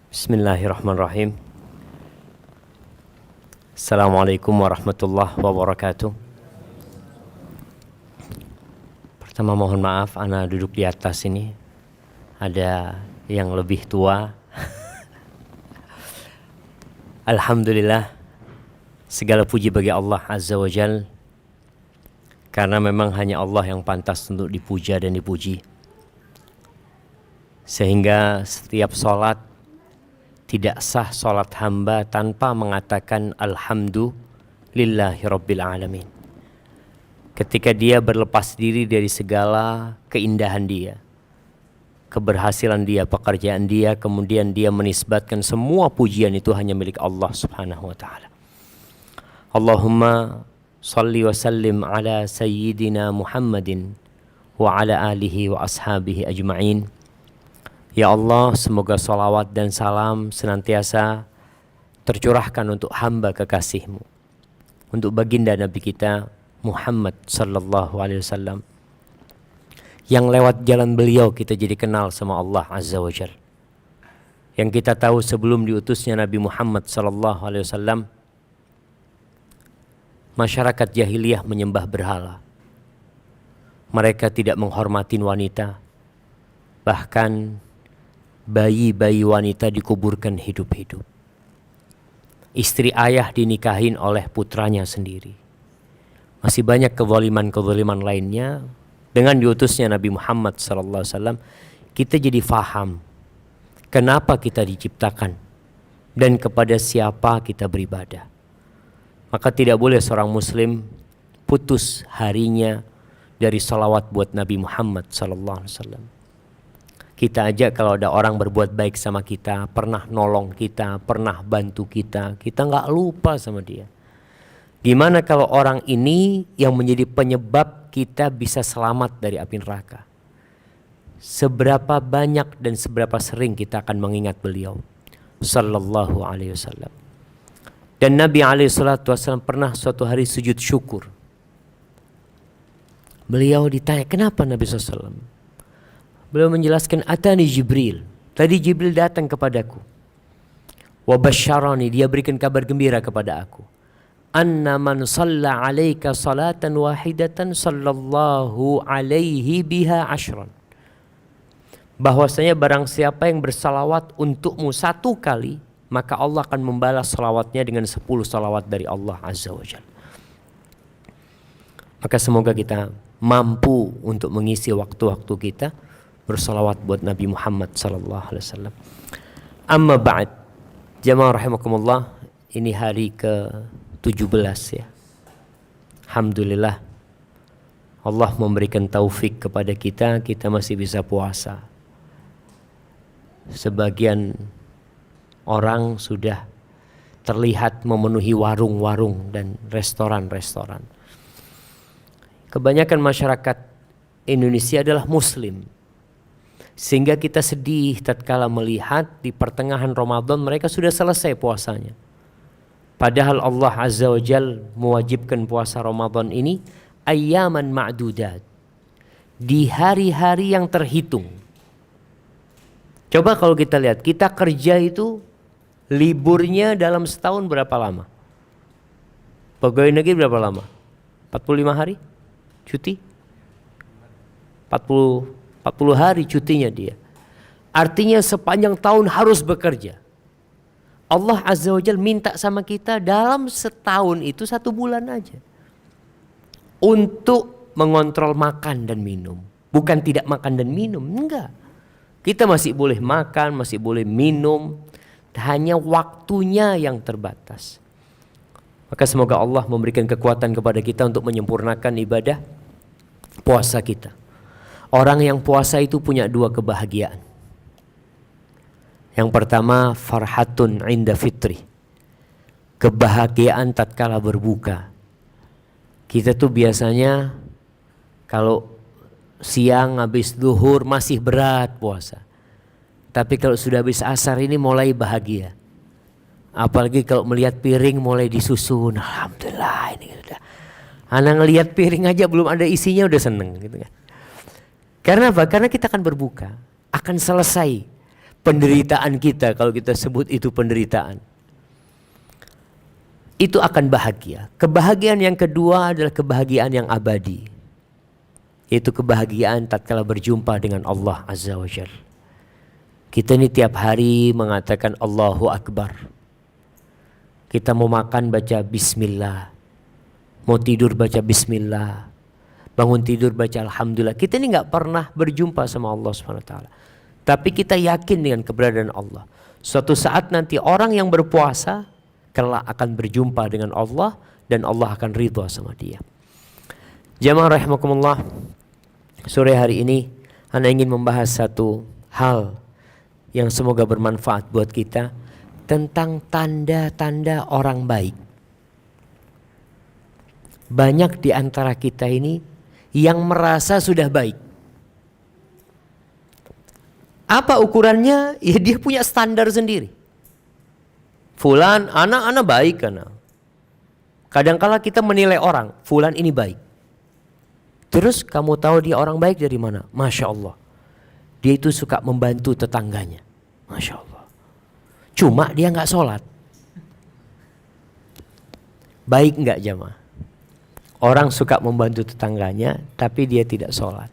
Bismillahirrahmanirrahim. Assalamualaikum warahmatullahi wabarakatuh. Pertama mohon maaf, ana duduk di atas ini. Ada yang lebih tua. Alhamdulillah, segala puji bagi Allah Azza wa Jal, karena memang hanya Allah yang pantas untuk dipuja dan dipuji. Sehingga setiap sholat tidak sah sholat hamba tanpa mengatakan Alhamdulillahi Rabbil Alamin. Ketika dia berlepas diri dari segala keindahan dia, keberhasilan dia, pekerjaan dia, kemudian dia menisbatkan semua pujian itu hanya milik Allah Subhanahu wa ta'ala. Allahumma salli wa sallim ala sayyidina Muhammadin wa ala alihi wa ashabihi ajma'in. Ya Allah, semoga salawat dan salam senantiasa tercurahkan untuk hamba kekasih-Mu, untuk baginda Nabi kita Muhammad sallallahu alaihi wasallam, yang lewat jalan beliau kita jadi kenal sama Allah Azza wa Jalla. Yang kita tahu sebelum diutusnya Nabi Muhammad sallallahu alaihi wasallam, masyarakat jahiliyah menyembah berhala. Mereka tidak menghormati wanita, bahkan bayi-bayi wanita dikuburkan hidup-hidup. Istri ayah dinikahin oleh putranya sendiri. Masih banyak kezaliman-kezaliman lainnya. Dengan diutusnya Nabi Muhammad SAW, kita jadi faham kenapa kita diciptakan dan kepada siapa kita beribadah. Maka tidak boleh seorang muslim putus harinya dari salawat buat Nabi Muhammad SAW. Kita aja kalau ada orang berbuat baik sama kita, pernah nolong kita, pernah bantu kita, kita nggak lupa sama dia. Gimana kalau orang ini yang menjadi penyebab kita bisa selamat dari api neraka? Seberapa banyak dan seberapa sering kita akan mengingat beliau sallallahu alaihi wasallam. Dan Nabi alaihi salatu wasallam pernah suatu hari sujud syukur. Beliau ditanya, kenapa Nabi SAW? Beliau menjelaskan, atani Jibril. Tadi Jibril datang kepadaku. Wa basyarani, dia berikan kabar gembira kepada aku. Anna man shalla alaika salatan wahidatan sallallahu alaihi biha ashran. Bahwasanya barang siapa yang bersalawat untukmu satu kali, maka Allah akan membalas salawatnya dengan 10 salawat dari Allah Azza wa Jalla. Maka semoga kita mampu untuk mengisi waktu-waktu kita bersalawat buat Nabi Muhammad sallallahu alaihi wasallam. Amma ba'd, jamaah rahimakumullah, ini hari ke-17 ya. Alhamdulillah Allah memberikan taufik kepada kita, kita masih bisa puasa. Sebagian orang sudah terlihat memenuhi warung-warung dan restoran-restoran. Kebanyakan masyarakat Indonesia adalah muslim. Sehingga kita sedih tatkala melihat di pertengahan Ramadan mereka sudah selesai puasanya. Padahal Allah Azza wa Jal mewajibkan puasa Ramadan ini ayyaman ma'dudat, di hari-hari yang terhitung. Coba kalau kita lihat, kita kerja itu liburnya dalam setahun berapa lama? Pegawai negeri berapa lama? 45 hari cuti? 40 hari cutinya dia. Artinya sepanjang tahun harus bekerja. Allah Azza wa Jalla minta sama kita dalam setahun itu 1 bulan aja untuk mengontrol makan dan minum. Bukan tidak makan dan minum, enggak. Kita masih boleh makan, masih boleh minum, hanya waktunya yang terbatas. Maka semoga Allah memberikan kekuatan kepada kita untuk menyempurnakan ibadah puasa kita. Orang yang puasa itu punya 2 kebahagiaan. Yang pertama, farhatun inda fitri, kebahagiaan tatkala berbuka. Kita tuh biasanya kalau siang habis zuhur masih berat puasa. Tapi kalau sudah habis asar ini mulai bahagia. Apalagi kalau melihat piring mulai disusun, alhamdulillah ini udah. Anak ngelihat piring aja belum ada isinya udah seneng gitu kan. Karena apa? Karena kita akan berbuka, akan selesai penderitaan kita, kalau kita sebut itu penderitaan, itu akan bahagia. Kebahagiaan yang kedua adalah kebahagiaan yang abadi, yaitu kebahagiaan tatkala berjumpa dengan Allah Azza wa Jalla. Kita ini tiap hari mengatakan Allahu Akbar. Kita mau makan baca Bismillah, mau tidur baca Bismillah, bangun tidur baca Alhamdulillah. Kita ini nggak pernah berjumpa sama Allah Subhanahu wa Taala, tapi kita yakin dengan keberadaan Allah. Suatu saat nanti orang yang berpuasa kelak akan berjumpa dengan Allah dan Allah akan ridha sama dia. Jamaah rahimakumullah, sore hari ini Ana ingin membahas satu hal yang semoga bermanfaat buat kita, tentang tanda-tanda orang baik. Banyak di antara kita ini yang merasa sudah baik. Apa ukurannya? Ya dia punya standar sendiri. Fulan, anak baik karena. Kadangkala kita menilai orang, fulan ini baik. Terus kamu tahu dia orang baik dari mana? Masya Allah. Dia itu suka membantu tetangganya. Masya Allah. Cuma dia nggak sholat. Baik nggak jamaah? Orang suka membantu tetangganya, tapi dia tidak sholat.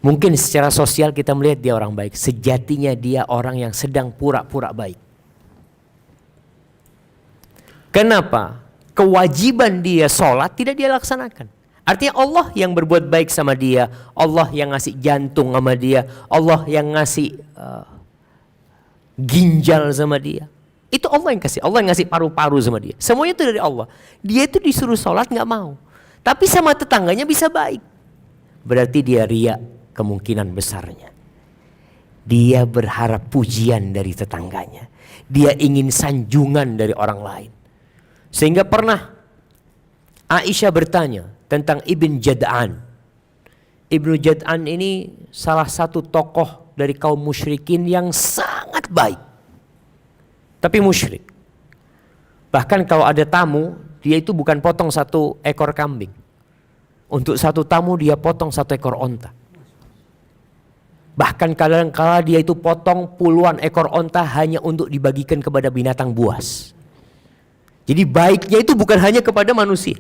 Mungkin secara sosial kita melihat dia orang baik. Sejatinya dia orang yang sedang pura-pura baik. Kenapa? Kewajiban dia sholat tidak dia laksanakan. Artinya Allah yang berbuat baik sama dia, Allah yang ngasih jantung sama dia, Allah yang ngasih ginjal sama dia. Itu Allah yang kasih, Allah yang ngasih paru-paru sama dia. Semuanya itu dari Allah. Dia itu disuruh sholat nggak mau, tapi sama tetangganya bisa baik. Berarti dia riya kemungkinan besarnya. Dia berharap pujian dari tetangganya. Dia ingin sanjungan dari orang lain. Sehingga pernah Aisyah bertanya tentang Ibn Jad'an. Ibnu Jad'an ini salah satu tokoh dari kaum musyrikin yang sangat baik, tapi musyrik. Bahkan kalau ada tamu, dia itu bukan potong satu ekor kambing. Untuk satu tamu dia potong satu ekor onta. Bahkan kadang-kala dia itu potong puluhan ekor onta hanya untuk dibagikan kepada binatang buas. Jadi baiknya itu bukan hanya kepada manusia.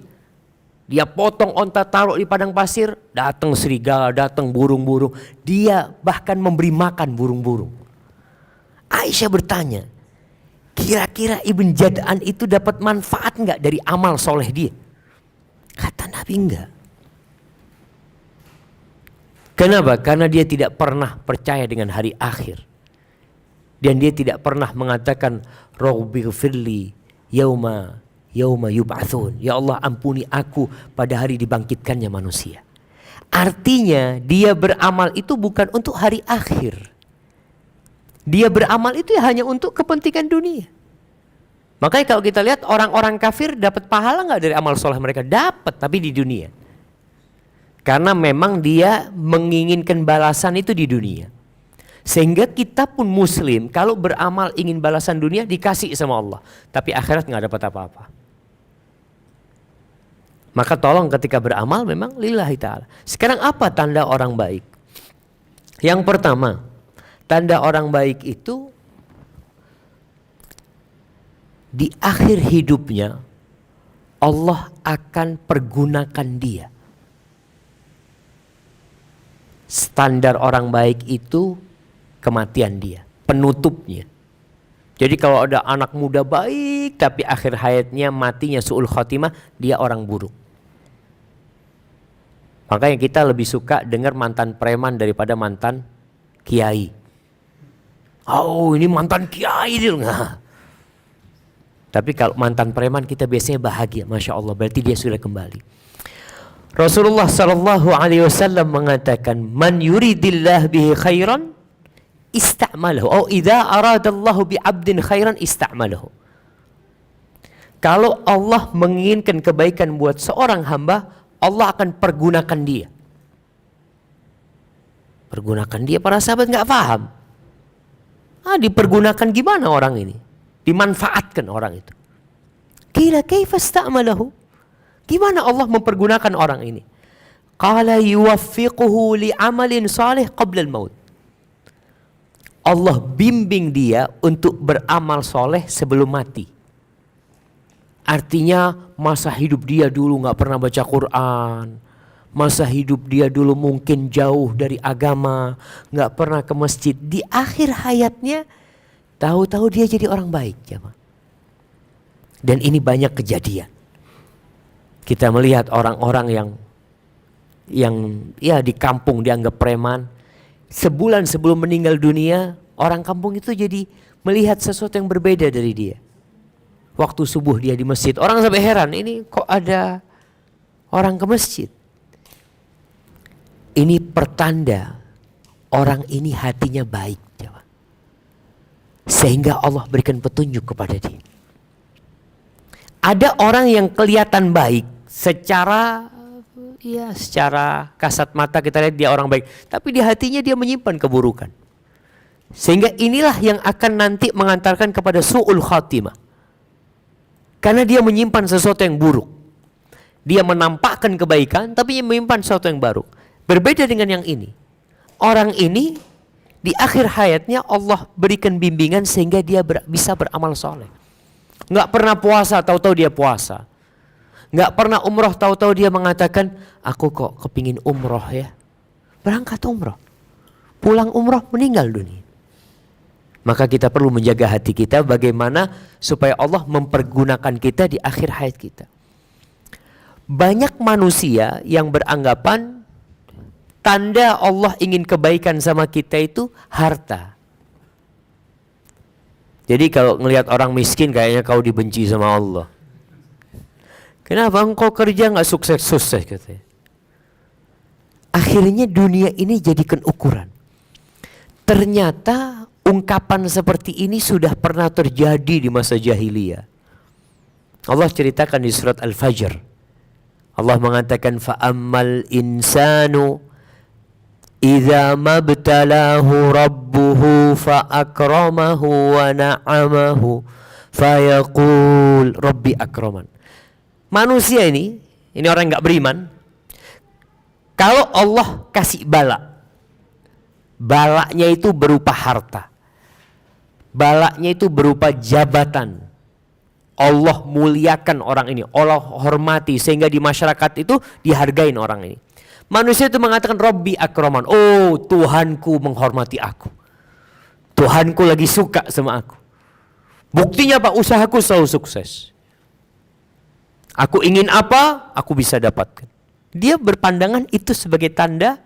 Dia potong onta, taruh di padang pasir, datang serigala, datang burung-burung. Dia bahkan memberi makan burung-burung. Aisyah bertanya, kira-kira Ibn Jad'an itu dapat manfaat enggak dari amal soleh dia? Kata Nabi enggak. Kenapa? Karena dia tidak pernah percaya dengan hari akhir. Dan dia tidak pernah mengatakan, Rabbighfirli yauma yub'atsun. Ya Allah, ampuni aku pada hari dibangkitkannya manusia. Artinya dia beramal itu bukan untuk hari akhir. Dia beramal itu hanya untuk kepentingan dunia. Makanya kalau kita lihat orang-orang kafir dapat pahala nggak dari amal soleh mereka? Dapat, tapi di dunia. Karena memang dia menginginkan balasan itu di dunia. Sehingga kita pun muslim kalau beramal ingin balasan dunia dikasih sama Allah, tapi akhirat nggak dapat apa-apa. Maka tolong ketika beramal memang lillahi ta'ala. Sekarang apa tanda orang baik? Yang pertama, tanda orang baik itu di akhir hidupnya Allah akan pergunakan dia. Standar orang baik itu kematian dia, penutupnya. Jadi kalau ada anak muda baik tapi akhir hayatnya matinya su'ul khotimah, dia orang buruk. Makanya kita lebih suka dengar mantan preman daripada mantan kiai. Oh, ini mantan kiai dia enggak. Tapi kalau mantan preman kita biasanya bahagia, Masya Allah, berarti dia sudah kembali. Rasulullah sallallahu alaihi wasallam mengatakan, "Man yuridillah bihi khairan ista'malahu." Oh, idza aradallahu bi 'abdin khairan ista'malahu. Kalau Allah menginginkan kebaikan buat seorang hamba, Allah akan pergunakan dia. Pergunakan dia, para sahabat nggak paham. Dipergunakan gimana orang ini? Dimanfaatkan orang itu. Kira kaifa ista'malahu? Gimana Allah mempergunakan orang ini? Qala yuwaffiquhu li amalin salih qabla al-maut. Allah bimbing dia untuk beramal soleh sebelum mati. Artinya masa hidup dia dulu gak pernah baca Quran, masa hidup dia dulu mungkin jauh dari agama, gak pernah ke masjid. Di akhir hayatnya tahu-tahu dia jadi orang baik, jemaah. Dan ini banyak kejadian. Kita melihat orang-orang yang ya di kampung dianggap preman, sebulan sebelum meninggal dunia, orang kampung itu jadi melihat sesuatu yang berbeda dari dia. Waktu subuh dia di masjid, orang sampai heran, ini kok ada orang ke masjid. Ini pertanda orang ini hatinya baik, sehingga Allah berikan petunjuk kepada dia. Ada orang yang kelihatan baik secara kasat mata, kita lihat dia orang baik, tapi di hatinya dia menyimpan keburukan. Sehingga inilah yang akan nanti mengantarkan kepada su'ul khatimah. Karena dia menyimpan sesuatu yang buruk. Dia menampakkan kebaikan tapi menyimpan sesuatu yang buruk. Berbeda dengan yang ini. Orang ini di akhir hayatnya Allah berikan bimbingan sehingga dia bisa beramal soleh. Nggak pernah puasa, tahu-tahu dia puasa. Nggak pernah umroh, tahu-tahu dia mengatakan, aku kok kepingin umroh ya. Berangkat umroh. Pulang umroh meninggal dunia. Maka kita perlu menjaga hati kita bagaimana supaya Allah mempergunakan kita di akhir hayat kita. Banyak manusia yang beranggapan tanda Allah ingin kebaikan sama kita itu harta. Jadi kalau ngelihat orang miskin kayaknya kau dibenci sama Allah. Kenapa engkau kerja nggak sukses-sukses katanya. Akhirnya dunia ini jadikan ukuran. Ternyata ungkapan seperti ini sudah pernah terjadi di masa jahiliyah. Allah ceritakan di surat Al-Fajr. Allah mengatakan fa'ammal insanu idza mabtalahu rabbuhu fa'akramahu wa na'amahu fayaqul rabbi akraman. Manusia ini orang yang gak beriman, kalau Allah kasih balaknya itu berupa harta, balaknya itu berupa jabatan, Allah muliakan orang ini, Allah hormati sehingga di masyarakat itu dihargain orang ini. Manusia itu mengatakan Rabbi akraman, oh Tuhanku menghormati aku, Tuhanku lagi suka sama aku. Buktinya apa? Usahaku selalu sukses. Aku ingin apa, aku bisa dapatkan. Dia berpandangan itu sebagai tanda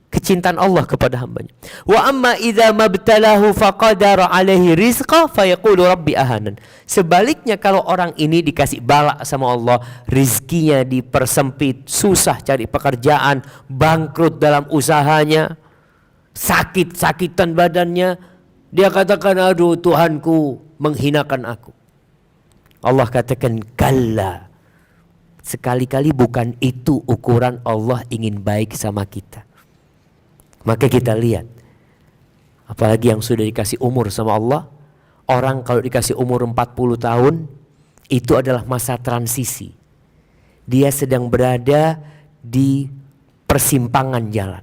kecintaan Allah kepada hambanya. Wa amma idza mabtalahu faqadara alaihi rizqa fayaqulu rabbi ahanan. Sebaliknya kalau orang ini dikasih balak sama Allah, rizkinya dipersempit, susah cari pekerjaan, bangkrut dalam usahanya, sakit-sakitan badannya, dia katakan aduh Tuhanku menghinakan aku. Allah katakan kalla, sekali-kali bukan itu ukuran Allah ingin baik sama kita. Maka kita lihat, apalagi yang sudah dikasih umur sama Allah, orang kalau dikasih umur 40 tahun, itu adalah masa transisi. Dia sedang berada di persimpangan jalan.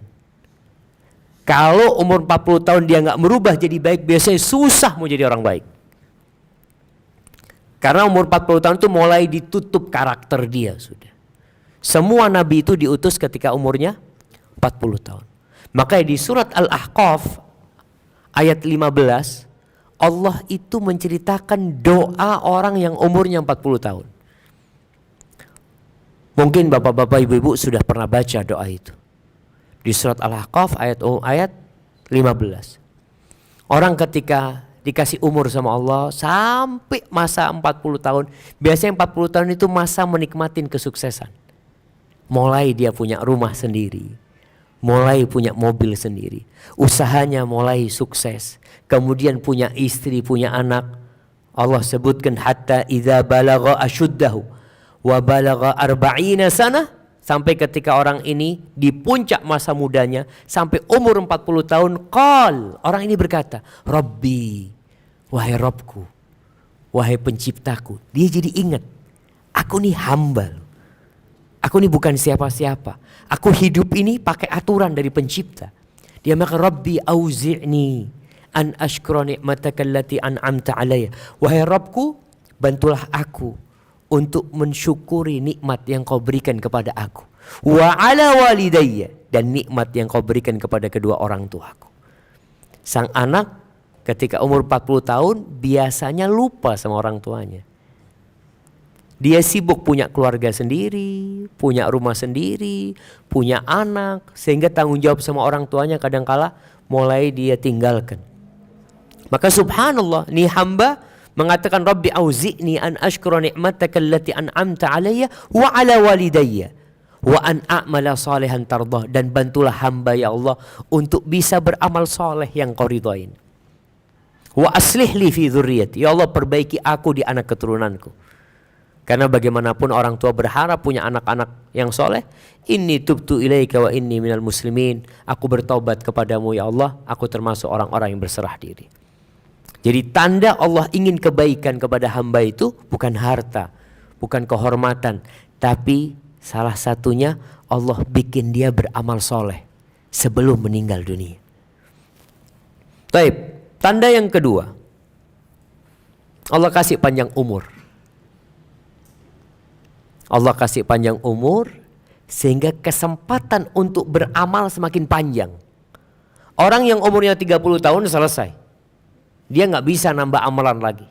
Kalau umur 40 tahun dia nggak merubah jadi baik, biasanya susah mau jadi orang baik. Karena umur 40 tahun itu mulai ditutup karakter dia sudah. Semua nabi itu diutus ketika umurnya 40 tahun. Makanya di surat Al-Ahqaf ayat 15 Allah itu menceritakan doa orang yang umurnya 40 tahun. Mungkin bapak-bapak ibu-ibu sudah pernah baca doa itu. Di surat Al-Ahqaf ayat 15. Orang ketika dikasih umur sama Allah sampai masa 40 tahun. Biasanya 40 tahun itu masa menikmatin kesuksesan. Mulai dia punya rumah sendiri, mulai punya mobil sendiri, usahanya mulai sukses, kemudian punya istri, punya anak. Allah sebutkan hatta idza balagha ashuddahu wa balagha 40 sana, sampai ketika orang ini di puncak masa mudanya sampai umur 40 tahun, qal, orang ini berkata, Rabbi, wahai Rabbku, wahai penciptaku. Dia jadi ingat, aku nih hamba, aku nih bukan siapa-siapa, aku hidup ini pakai aturan dari pencipta. Dia maka Rabbi auzi'ni an ashkura ni'mataka allati an'amta alayya. Wahai Rabbku, bantulah aku untuk mensyukuri nikmat yang kau berikan kepada aku. Wa ala walidayya, dan nikmat yang kau berikan kepada kedua orang tuaku. Sang anak ketika umur 40 tahun biasanya lupa sama orang tuanya. Dia sibuk punya keluarga sendiri, punya rumah sendiri, punya anak, sehingga tanggung jawab sama orang tuanya kadangkala mulai dia tinggalkan. Maka subhanallah, nih hamba mengatakan Rabbi auzi'ni an ashkura ni'mataka allati an'amta alayya wa ala walidayya wa an a'mala salihan tardah, dan bantulah hamba ya Allah untuk bisa beramal soleh yang kau ridhain. Wa aslih li fi dzurriyyati, ya Allah perbaiki aku di anak keturunanku. Karena bagaimanapun orang tua berharap punya anak-anak yang soleh. Inni tubtu ilaika wa inni minal muslimin. Aku bertaubat kepadamu ya Allah, aku termasuk orang-orang yang berserah diri. Jadi tanda Allah ingin kebaikan kepada hamba itu bukan harta, bukan kehormatan, tapi salah satunya Allah bikin dia beramal soleh sebelum meninggal dunia. Baik, tanda yang kedua, Allah kasih panjang umur. Allah kasih panjang umur sehingga kesempatan untuk beramal semakin panjang. Orang yang umurnya 30 tahun selesai, dia nggak bisa nambah amalan lagi.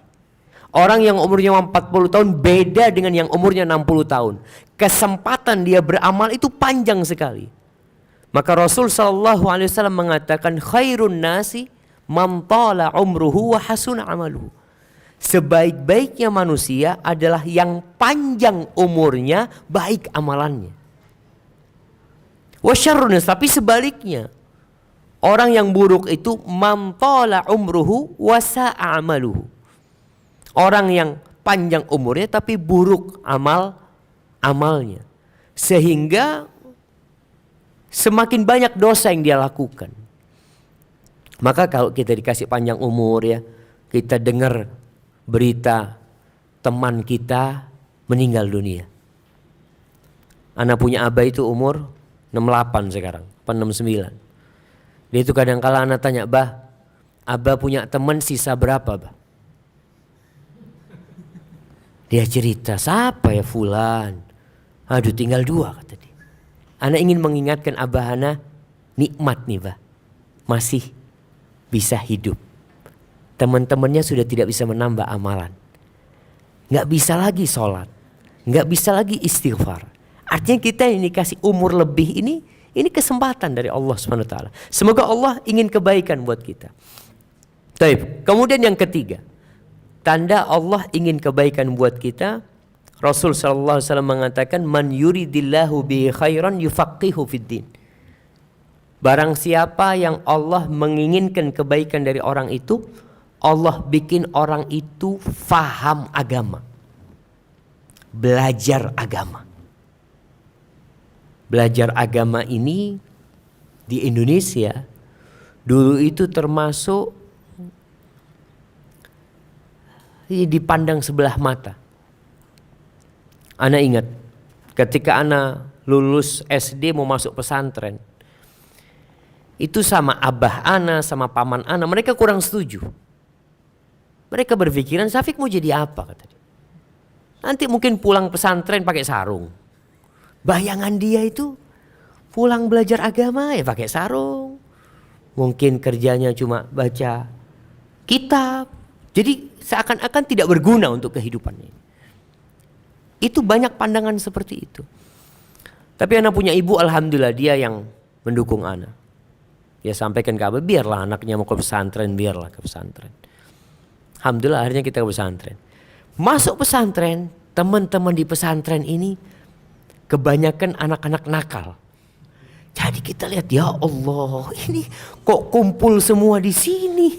Orang yang umurnya 40 tahun beda dengan yang umurnya 60 tahun. Kesempatan dia beramal itu panjang sekali. Maka Rasul SAW mengatakan khairun nasi man tala umruhu wa hasuna amaluhu. Sebaik-baiknya manusia adalah yang panjang umurnya, baik amalannya. Wa syarrun, tapi sebaliknya, orang yang buruk itu man tala umruhu wa sa'a amaluhu. Orang yang panjang umurnya tapi buruk amalnya. Sehingga semakin banyak dosa yang dia lakukan. Maka kalau kita dikasih panjang umur ya, kita dengar berita teman kita meninggal dunia. Anak punya abah itu umur 68 sekarang, 69. Dia itu kadang-kala anak tanya, "Bah, abah punya teman sisa berapa, bah?" Dia cerita, "Siapa ya, fulan? Aduh, tinggal 2," kata dia. Anak ingin mengingatkan abah anak, nikmat nih, bah, masih bisa hidup. Teman-temannya sudah tidak bisa menambah amalan, nggak bisa lagi sholat, nggak bisa lagi istighfar. Artinya kita ini kasih umur lebih ini kesempatan dari Allah SWT. Semoga Allah ingin kebaikan buat kita. Baik. Kemudian yang ketiga, tanda Allah ingin kebaikan buat kita. Rasul SAW mengatakan man yuridillahu bihi khairan yufaqihu fiddin. Barang siapa yang Allah menginginkan kebaikan dari orang itu, Allah bikin orang itu faham agama, belajar agama. Belajar agama ini di Indonesia dulu itu termasuk dipandang sebelah mata. Ana ingat ketika ana lulus SD mau masuk pesantren, itu sama abah ana sama paman ana, mereka kurang setuju. Mereka berpikiran, Syafiq mau jadi apa, kata dia. Nanti mungkin pulang pesantren pakai sarung. Bayangan dia itu pulang belajar agama ya pakai sarung. Mungkin kerjanya cuma baca kitab. Jadi seakan-akan tidak berguna untuk kehidupannya. Itu banyak pandangan seperti itu. Tapi anak punya ibu, alhamdulillah dia yang mendukung anak. Dia sampaikan ke abah, biarlah anaknya mau ke pesantren, biarlah ke pesantren. Alhamdulillah akhirnya kita ke pesantren. Masuk pesantren, teman-teman di pesantren ini kebanyakan anak-anak nakal. Jadi kita lihat, ya Allah, ini kok kumpul semua di sini.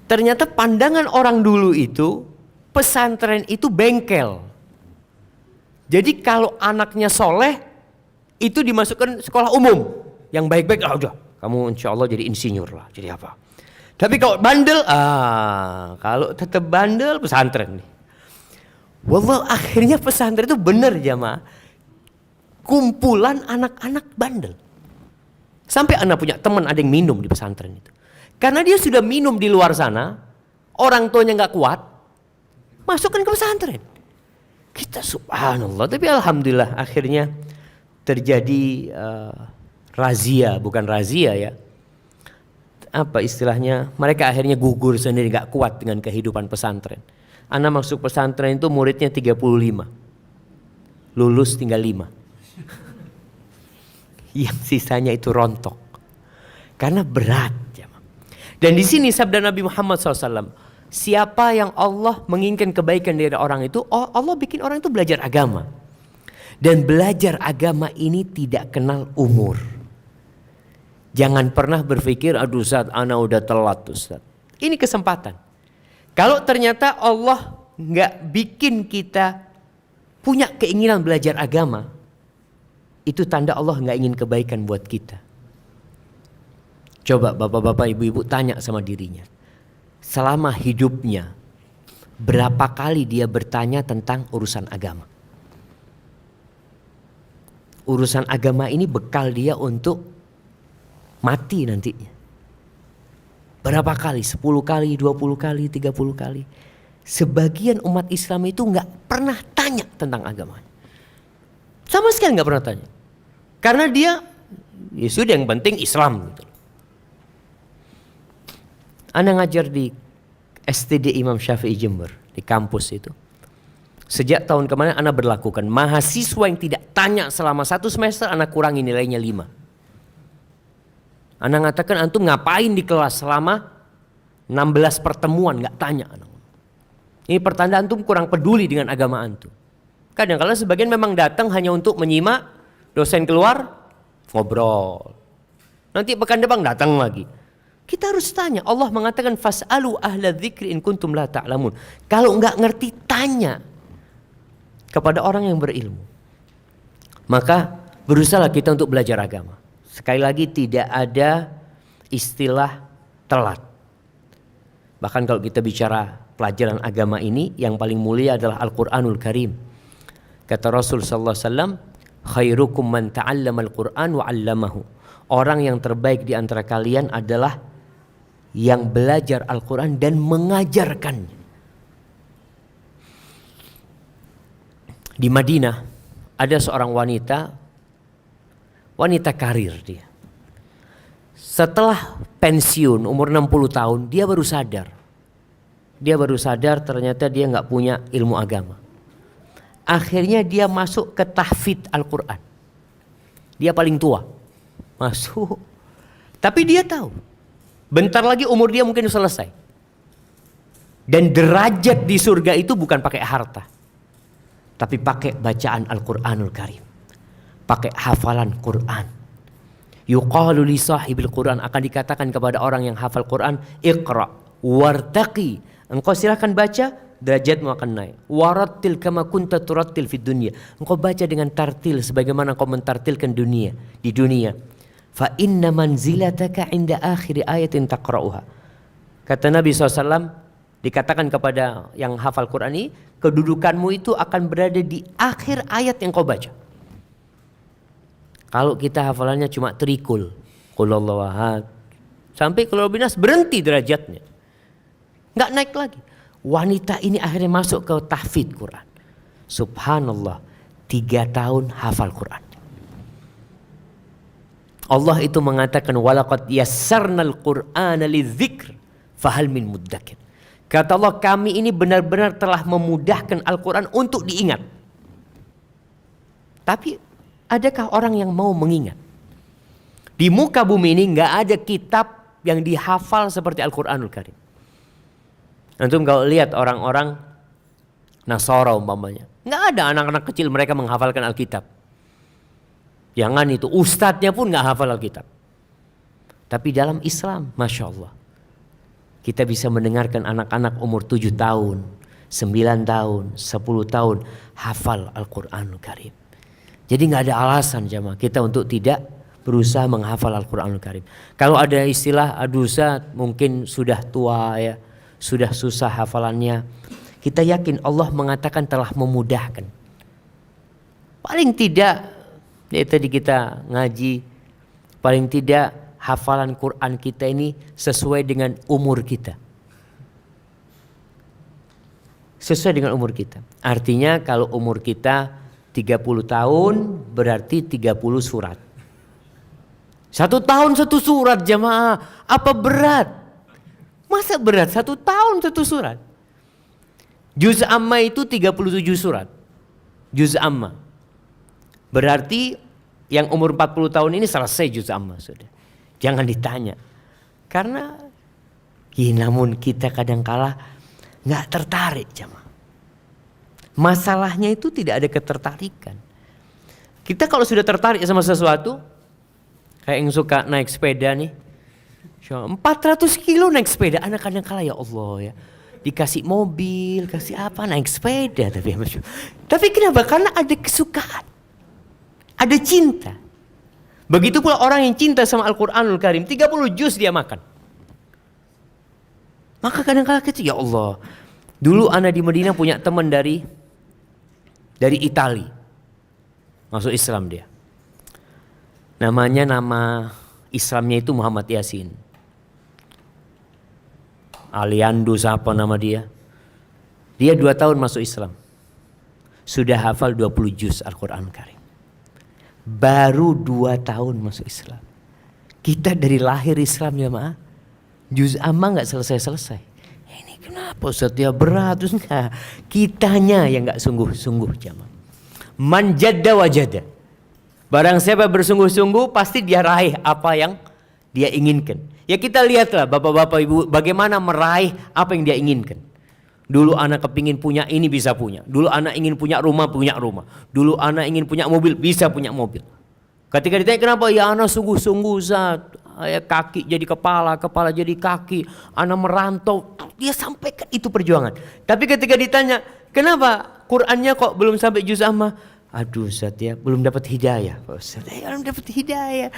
Ternyata pandangan orang dulu itu, pesantren itu bengkel. Jadi kalau anaknya soleh, itu dimasukkan sekolah umum. Yang baik-baik, udah, kamu insya Allah jadi insinyur lah, jadi apa. Tapi kalau bandel, kalau tetap bandel pesantren nih. Wallah akhirnya pesantren itu benar jamaah. Kumpulan anak-anak bandel. Sampai anak punya teman ada yang minum di pesantren itu. Karena dia sudah minum di luar sana, orang tuanya nggak kuat, masukkan ke pesantren. Kita subhanallah, tapi alhamdulillah akhirnya terjadi razia, bukan razia ya. Apa istilahnya? Mereka akhirnya gugur sendiri, nggak kuat dengan kehidupan pesantren. Ana masuk pesantren itu muridnya 35. Lulus tinggal 5. Yang sisanya itu rontok. Karena berat. Dan di sini sabda Nabi Muhammad SAW, siapa yang Allah menginginkan kebaikan dari orang itu, Allah bikin orang itu belajar agama. Dan belajar agama ini tidak kenal umur. Jangan pernah berpikir, aduh Ustaz, ana udah telat Ustaz. Ini kesempatan. Kalau ternyata Allah nggak bikin kita punya keinginan belajar agama, itu tanda Allah nggak ingin kebaikan buat kita. Coba bapak-bapak, ibu-ibu tanya sama dirinya. Selama hidupnya, berapa kali dia bertanya tentang urusan agama? Urusan agama ini bekal dia untuk mati nantinya. Berapa kali? 10 kali, 20 kali, 30 kali. Sebagian umat Islam itu nggak pernah tanya tentang agama. Sama sekali nggak pernah tanya. Karena dia, ya sudah yang penting Islam gitu. Ana ngajar di STD Imam Syafi'i Jember, di kampus itu. Sejak tahun kemarin ana berlakukan mahasiswa yang tidak tanya selama 1 semester, ana kurangi nilainya 5. Ana ngatakan antum ngapain di kelas selama 16 pertemuan nggak tanya. Ini pertanda antum kurang peduli dengan agama antum. Kadang-kadang sebagian memang datang hanya untuk menyimak, dosen keluar ngobrol. Nanti pekan depan datang lagi. Kita harus tanya. Allah mengatakan fas'alu ahla dzikri in kuntum la ta'lamun. Kalau enggak ngerti tanya kepada orang yang berilmu. Maka berusaha kita untuk belajar agama. Sekali lagi tidak ada istilah telat. Bahkan kalau kita bicara pelajaran agama ini, yang paling mulia adalah Al-Qur'anul Karim. Kata Rasul sallallahu alaihi wasallam, khairukum man ta'allama al-Qur'an wa 'allamahu. Orang yang terbaik di antara kalian adalah yang belajar Al-Quran dan mengajarkannya. Di Madinah ada seorang wanita karir dia. Setelah pensiun umur 60 tahun dia baru sadar. Ternyata dia nggak punya ilmu agama. Akhirnya dia masuk ke tahfidz Al-Quran. Dia paling tua. Masuk. Tapi dia tahu bentar lagi umur dia mungkin selesai. Dan derajat di surga itu bukan pakai harta, tapi pakai bacaan Al-Quranul Karim, pakai hafalan Quran. Yuqalu li sahibil Quran, akan dikatakan kepada orang yang hafal Quran, iqra wartaqi, engkau silahkan baca, derajatmu akan naik. Warattil kama kunta turattil fid dunya, engkau baca dengan tartil sebagaimana engkau mentartilkan dunia di dunia. Fa inna manzilataka inda akhir ayatin taqra'uha. Kata Nabi SAW, dikatakan kepada yang hafal Quran ini, kedudukanmu itu akan berada di akhir ayat yang kau baca. Kalau kita hafalannya cuma trikul, qul huwallahu ahad, sampai qul huwallahu binas, berhenti derajatnya, nggak naik lagi. Wanita ini akhirnya masuk ke tahfidz Quran. Subhanallah, 3 tahun hafal Quran. Allah itu mengatakan walaqad yassarnal Qur'ana lidzikr fahal min muddakir. Kata Allah, kami ini benar-benar telah memudahkan Al-Quran untuk diingat. Tapi adakah orang yang mau mengingat? Di muka bumi ini nggak ada kitab yang dihafal seperti Al-Quranul Karim. Antum kalau lihat orang-orang Nasara umpamanya, nggak ada anak-anak kecil mereka menghafalkan Alkitab. Jangan itu, ustadznya pun nggak hafal Alkitab. Tapi dalam Islam, Masya Allah, kita bisa mendengarkan anak-anak umur 7 tahun, 9 tahun, 10 tahun hafal Al-Quranul Karim. Jadi nggak ada alasan jamaah kita untuk tidak berusaha menghafal Al-Quranul Karim. Kalau ada istilah, aduh Ustaz mungkin sudah tua ya, sudah susah hafalannya, kita yakin Allah mengatakan telah memudahkan. Paling tidak, tadi kita ngaji, paling tidak hafalan Quran kita ini sesuai dengan umur kita. Sesuai dengan umur kita. Artinya kalau umur kita 30 tahun berarti 30 surat. 1 tahun 1 surat jamaah. Apa berat? Masa berat 1 tahun 1 surat? Juz amma itu 37 surat. Juz amma. Berarti yang umur 40 tahun ini selesai juz amma sudah. Jangan ditanya. Karena namun kita kadangkala nggak tertarik jamaah. Masalahnya itu tidak ada ketertarikan. Kita kalau sudah tertarik sama sesuatu, kayak yang suka naik sepeda nih, 400 kilo naik sepeda, anak kadangkala ya Allah ya, dikasih mobil, kasih apa, naik sepeda tapi kenapa? Karena ada kesukaan, ada cinta. Begitu pula orang yang cinta sama Al-Quranul Karim, 30 juz dia makan. Maka kadang-kadang kita, ya Allah. Dulu anak di Madinah punya teman dari Itali. Masuk Islam dia. Nama Islamnya itu Muhammad Yasin. Aliando siapa nama dia. Dia 2 tahun masuk Islam. Sudah hafal 20 juz Al-Quran Karim. Baru 2 tahun masuk Islam. Kita dari lahir Islam ya maaf. Juz amma gak selesai-selesai. Ini kenapa Ustaz ya berat? Terus enggak. Kitanya yang gak sungguh-sungguh jamaah. Man jadda wajada. Barang siapa bersungguh-sungguh pasti dia raih apa yang dia inginkan. Ya kita lihatlah bapak-bapak ibu bagaimana meraih apa yang dia inginkan. Dulu anak kepingin punya ini bisa punya. Dulu anak ingin punya rumah. Dulu anak ingin punya mobil bisa punya mobil. Ketika ditanya kenapa? Ya anak sungguh-sungguh Zat. Ya, kaki jadi kepala jadi kaki. Anak merantau. Dia sampaikan itu perjuangan. Tapi ketika ditanya kenapa Qurannya kok belum sampai juz amma? Aduh Zat ya belum dapat hidayah. Ustaz ya belum dapat hidayah.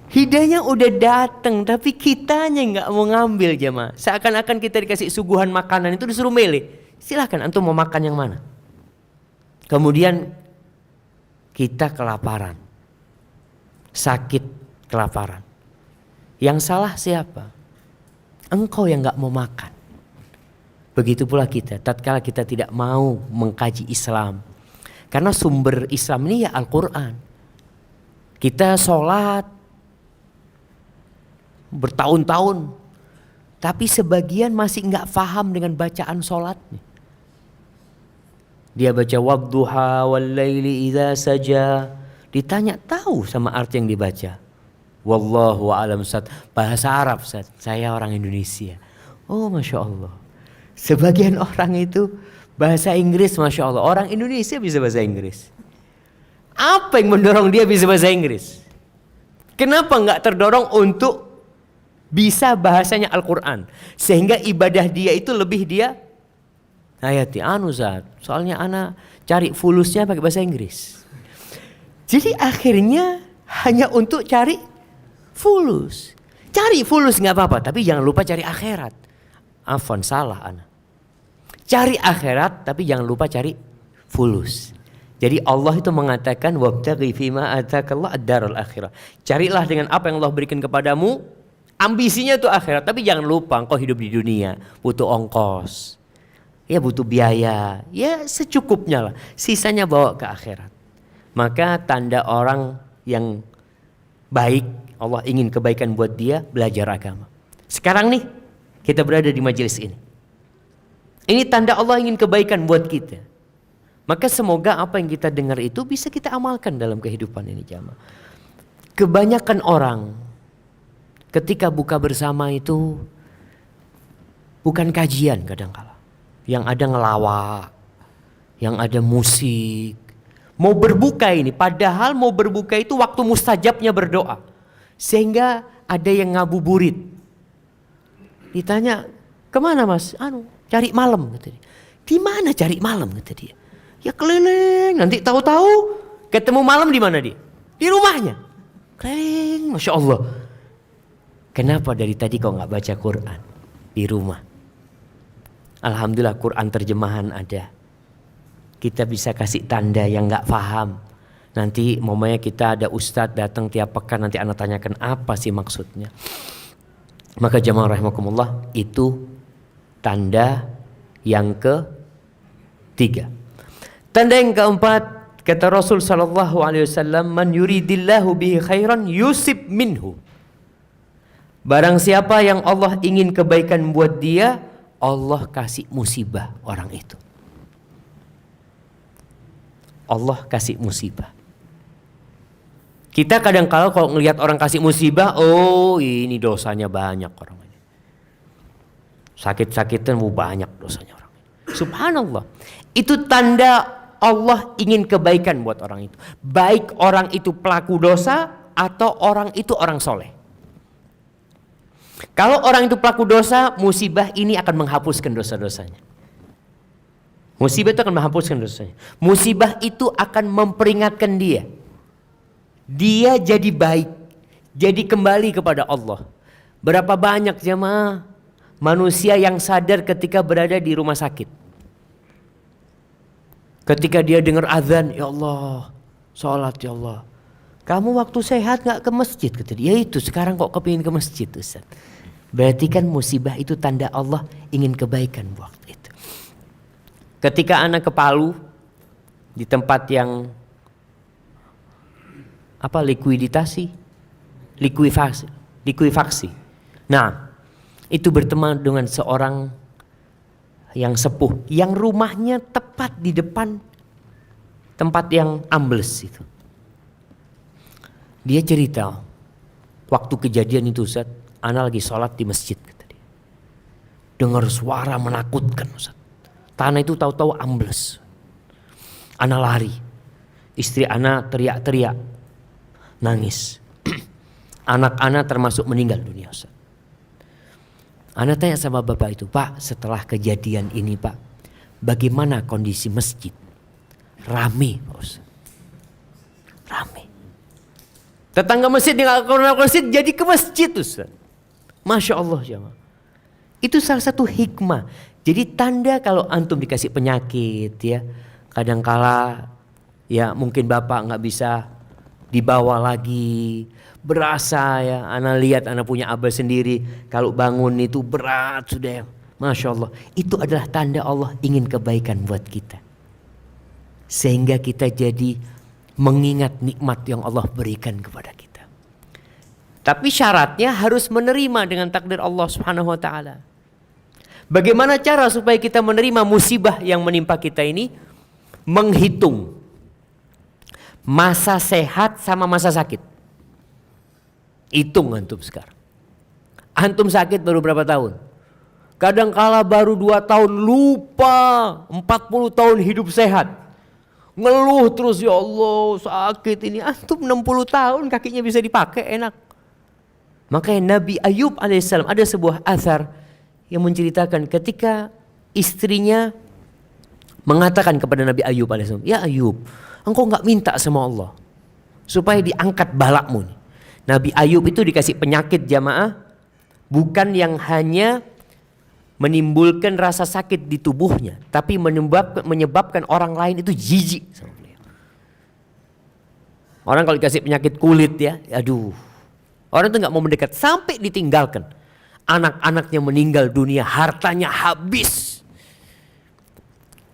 Hidayah udah datang tapi kitanya nggak mau ngambil jemaah. Seakan-akan kita dikasih suguhan makanan itu disuruh milih. Silahkan antum mau makan yang mana. Kemudian kita kelaparan. Sakit kelaparan. Yang salah siapa? Engkau yang nggak mau makan. Begitu pula kita. Tatkala kita tidak mau mengkaji Islam. Karena sumber Islam ini ya Al-Quran. Kita sholat bertahun-tahun, tapi sebagian masih nggak paham dengan bacaan sholatnya. Dia baca wadduha wal laili idza saja, ditanya tahu sama arti yang dibaca. Wallahu a'lam. Ustaz, bahasa Arab Ustaz, saya orang Indonesia. Oh Masya Allah. Sebagian orang itu bahasa Inggris, Masya Allah. Orang Indonesia bisa bahasa Inggris. Apa yang mendorong dia bisa bahasa Inggris? Kenapa nggak terdorong untuk bisa bahasanya Al-Quran, sehingga ibadah dia itu lebih dia hayati Zat. Soalnya anak cari fulusnya pakai bahasa Inggris. Jadi akhirnya hanya untuk cari fulus. Cari fulus nggak apa-apa, tapi jangan lupa cari akhirat. Afwan, salah anak. Cari akhirat tapi jangan lupa cari fulus. Jadi Allah itu mengatakan wabtaghi fima atakallahu ad-darul akhirah. Carilah dengan apa yang Allah berikan kepadamu. Ambisinya itu akhirat, tapi jangan lupa engkau hidup di dunia butuh ongkos, ya butuh biaya, ya secukupnya lah. Sisanya bawa ke akhirat. Maka tanda orang yang baik, Allah ingin kebaikan buat dia, belajar agama. Sekarang nih kita berada di majelis ini. Ini tanda Allah ingin kebaikan buat kita. Maka semoga apa yang kita dengar itu bisa kita amalkan dalam kehidupan ini jamaah. Kebanyakan orang ketika buka bersama itu bukan kajian kadang-kala. Yang ada ngelawak, yang ada musik. Mau berbuka ini, padahal mau berbuka itu waktu mustajabnya berdoa. Sehingga ada yang ngabuburit. Ditanya, kemana mas? Cari malam kata dia. Di mana cari malam kata dia? Ya keliling, nanti tahu-tahu ketemu malam di mana dia? Di rumahnya. Keliling, Masya Allah. Kenapa dari tadi kau nggak baca Quran di rumah? Alhamdulillah Quran terjemahan ada. Kita bisa kasih tanda yang nggak paham. Nanti momennya kita ada ustadz datang tiap pekan, nanti anak tanyakan apa sih maksudnya. Maka jamaah rahimakumullah, itu tanda yang ketiga. Tanda yang keempat, kata Rasul sallallahu alaihi wasallam, man yuridillahu bihi khairan yusib minhu. Barang siapa yang Allah ingin kebaikan buat dia, Allah kasih musibah orang itu. Allah kasih musibah. Kita kadang-kala kalau ngelihat orang kasih musibah, oh ini dosanya banyak orang ini. Sakit-sakitan banyak dosanya orang ini. Subhanallah. Itu tanda Allah ingin kebaikan buat orang itu. Baik orang itu pelaku dosa atau orang itu orang soleh. Kalau orang itu pelaku dosa, musibah ini akan menghapuskan dosa-dosanya. Musibah itu akan menghapuskan dosanya. Musibah itu akan memperingatkan dia. Dia jadi baik, jadi kembali kepada Allah. Berapa banyak jemaah manusia yang sadar ketika berada di rumah sakit. Ketika dia dengar azan, ya Allah, sholat ya Allah. Kamu waktu sehat gak ke masjid? Kata dia, ya itu sekarang kok kepingin ke masjid Ustaz. Berarti kan musibah itu tanda Allah ingin kebaikan waktu itu. Ketika anak ke Palu, di tempat yang likuifaksi. Nah, itu berteman dengan seorang yang sepuh, yang rumahnya tepat di depan tempat yang ambles itu. Dia cerita, waktu kejadian itu Ustaz, ana lagi sholat di masjid, kata dia. Dengar suara menakutkan Ustaz. Tanah itu tahu-tahu ambles. Ana lari. Istri ana teriak-teriak. Nangis. Anak-anak termasuk meninggal dunia Ustaz. Ana tanya sama bapak itu, Pak, setelah kejadian ini Pak, bagaimana kondisi masjid? Rame Pak Ustaz. Rame. Tetangga masjid yang ke masjid jadi ke masjid Ustaz. Masya Allah jemaah. Itu salah satu hikmah. Jadi tanda kalau antum dikasih penyakit ya, kadangkala ya mungkin bapak nggak bisa dibawa lagi, berasa ya, ana lihat ana punya abah sendiri, kalau bangun itu berat sudah ya. Masya Allah, itu adalah tanda Allah ingin kebaikan buat kita. Sehingga kita jadi mengingat nikmat yang Allah berikan kepada kita. Tapi syaratnya harus menerima dengan takdir Allah Subhanahu wa taala. Bagaimana cara supaya kita menerima musibah yang menimpa kita ini? Menghitung masa sehat sama masa sakit. Hitung antum sekarang. Antum sakit baru berapa tahun? Kadangkala baru 2 tahun, lupa 40 tahun hidup sehat. Ngeluh terus, ya Allah sakit ini. Antum 60 tahun kakinya bisa dipakai enak. Makanya Nabi Ayub alaihissalam, ada sebuah athar yang menceritakan ketika istrinya mengatakan kepada Nabi Ayub alaihissalam, ya Ayub, engkau gak minta sama Allah supaya diangkat balakmu. Nabi Ayub itu dikasih penyakit jamaah, bukan yang hanya menimbulkan rasa sakit di tubuhnya, tapi menyebabkan orang lain itu jijik sama beliau. Orang kalau dikasih penyakit kulit ya, aduh, orang itu gak mau mendekat sampai ditinggalkan. Anak-anaknya meninggal dunia, hartanya habis.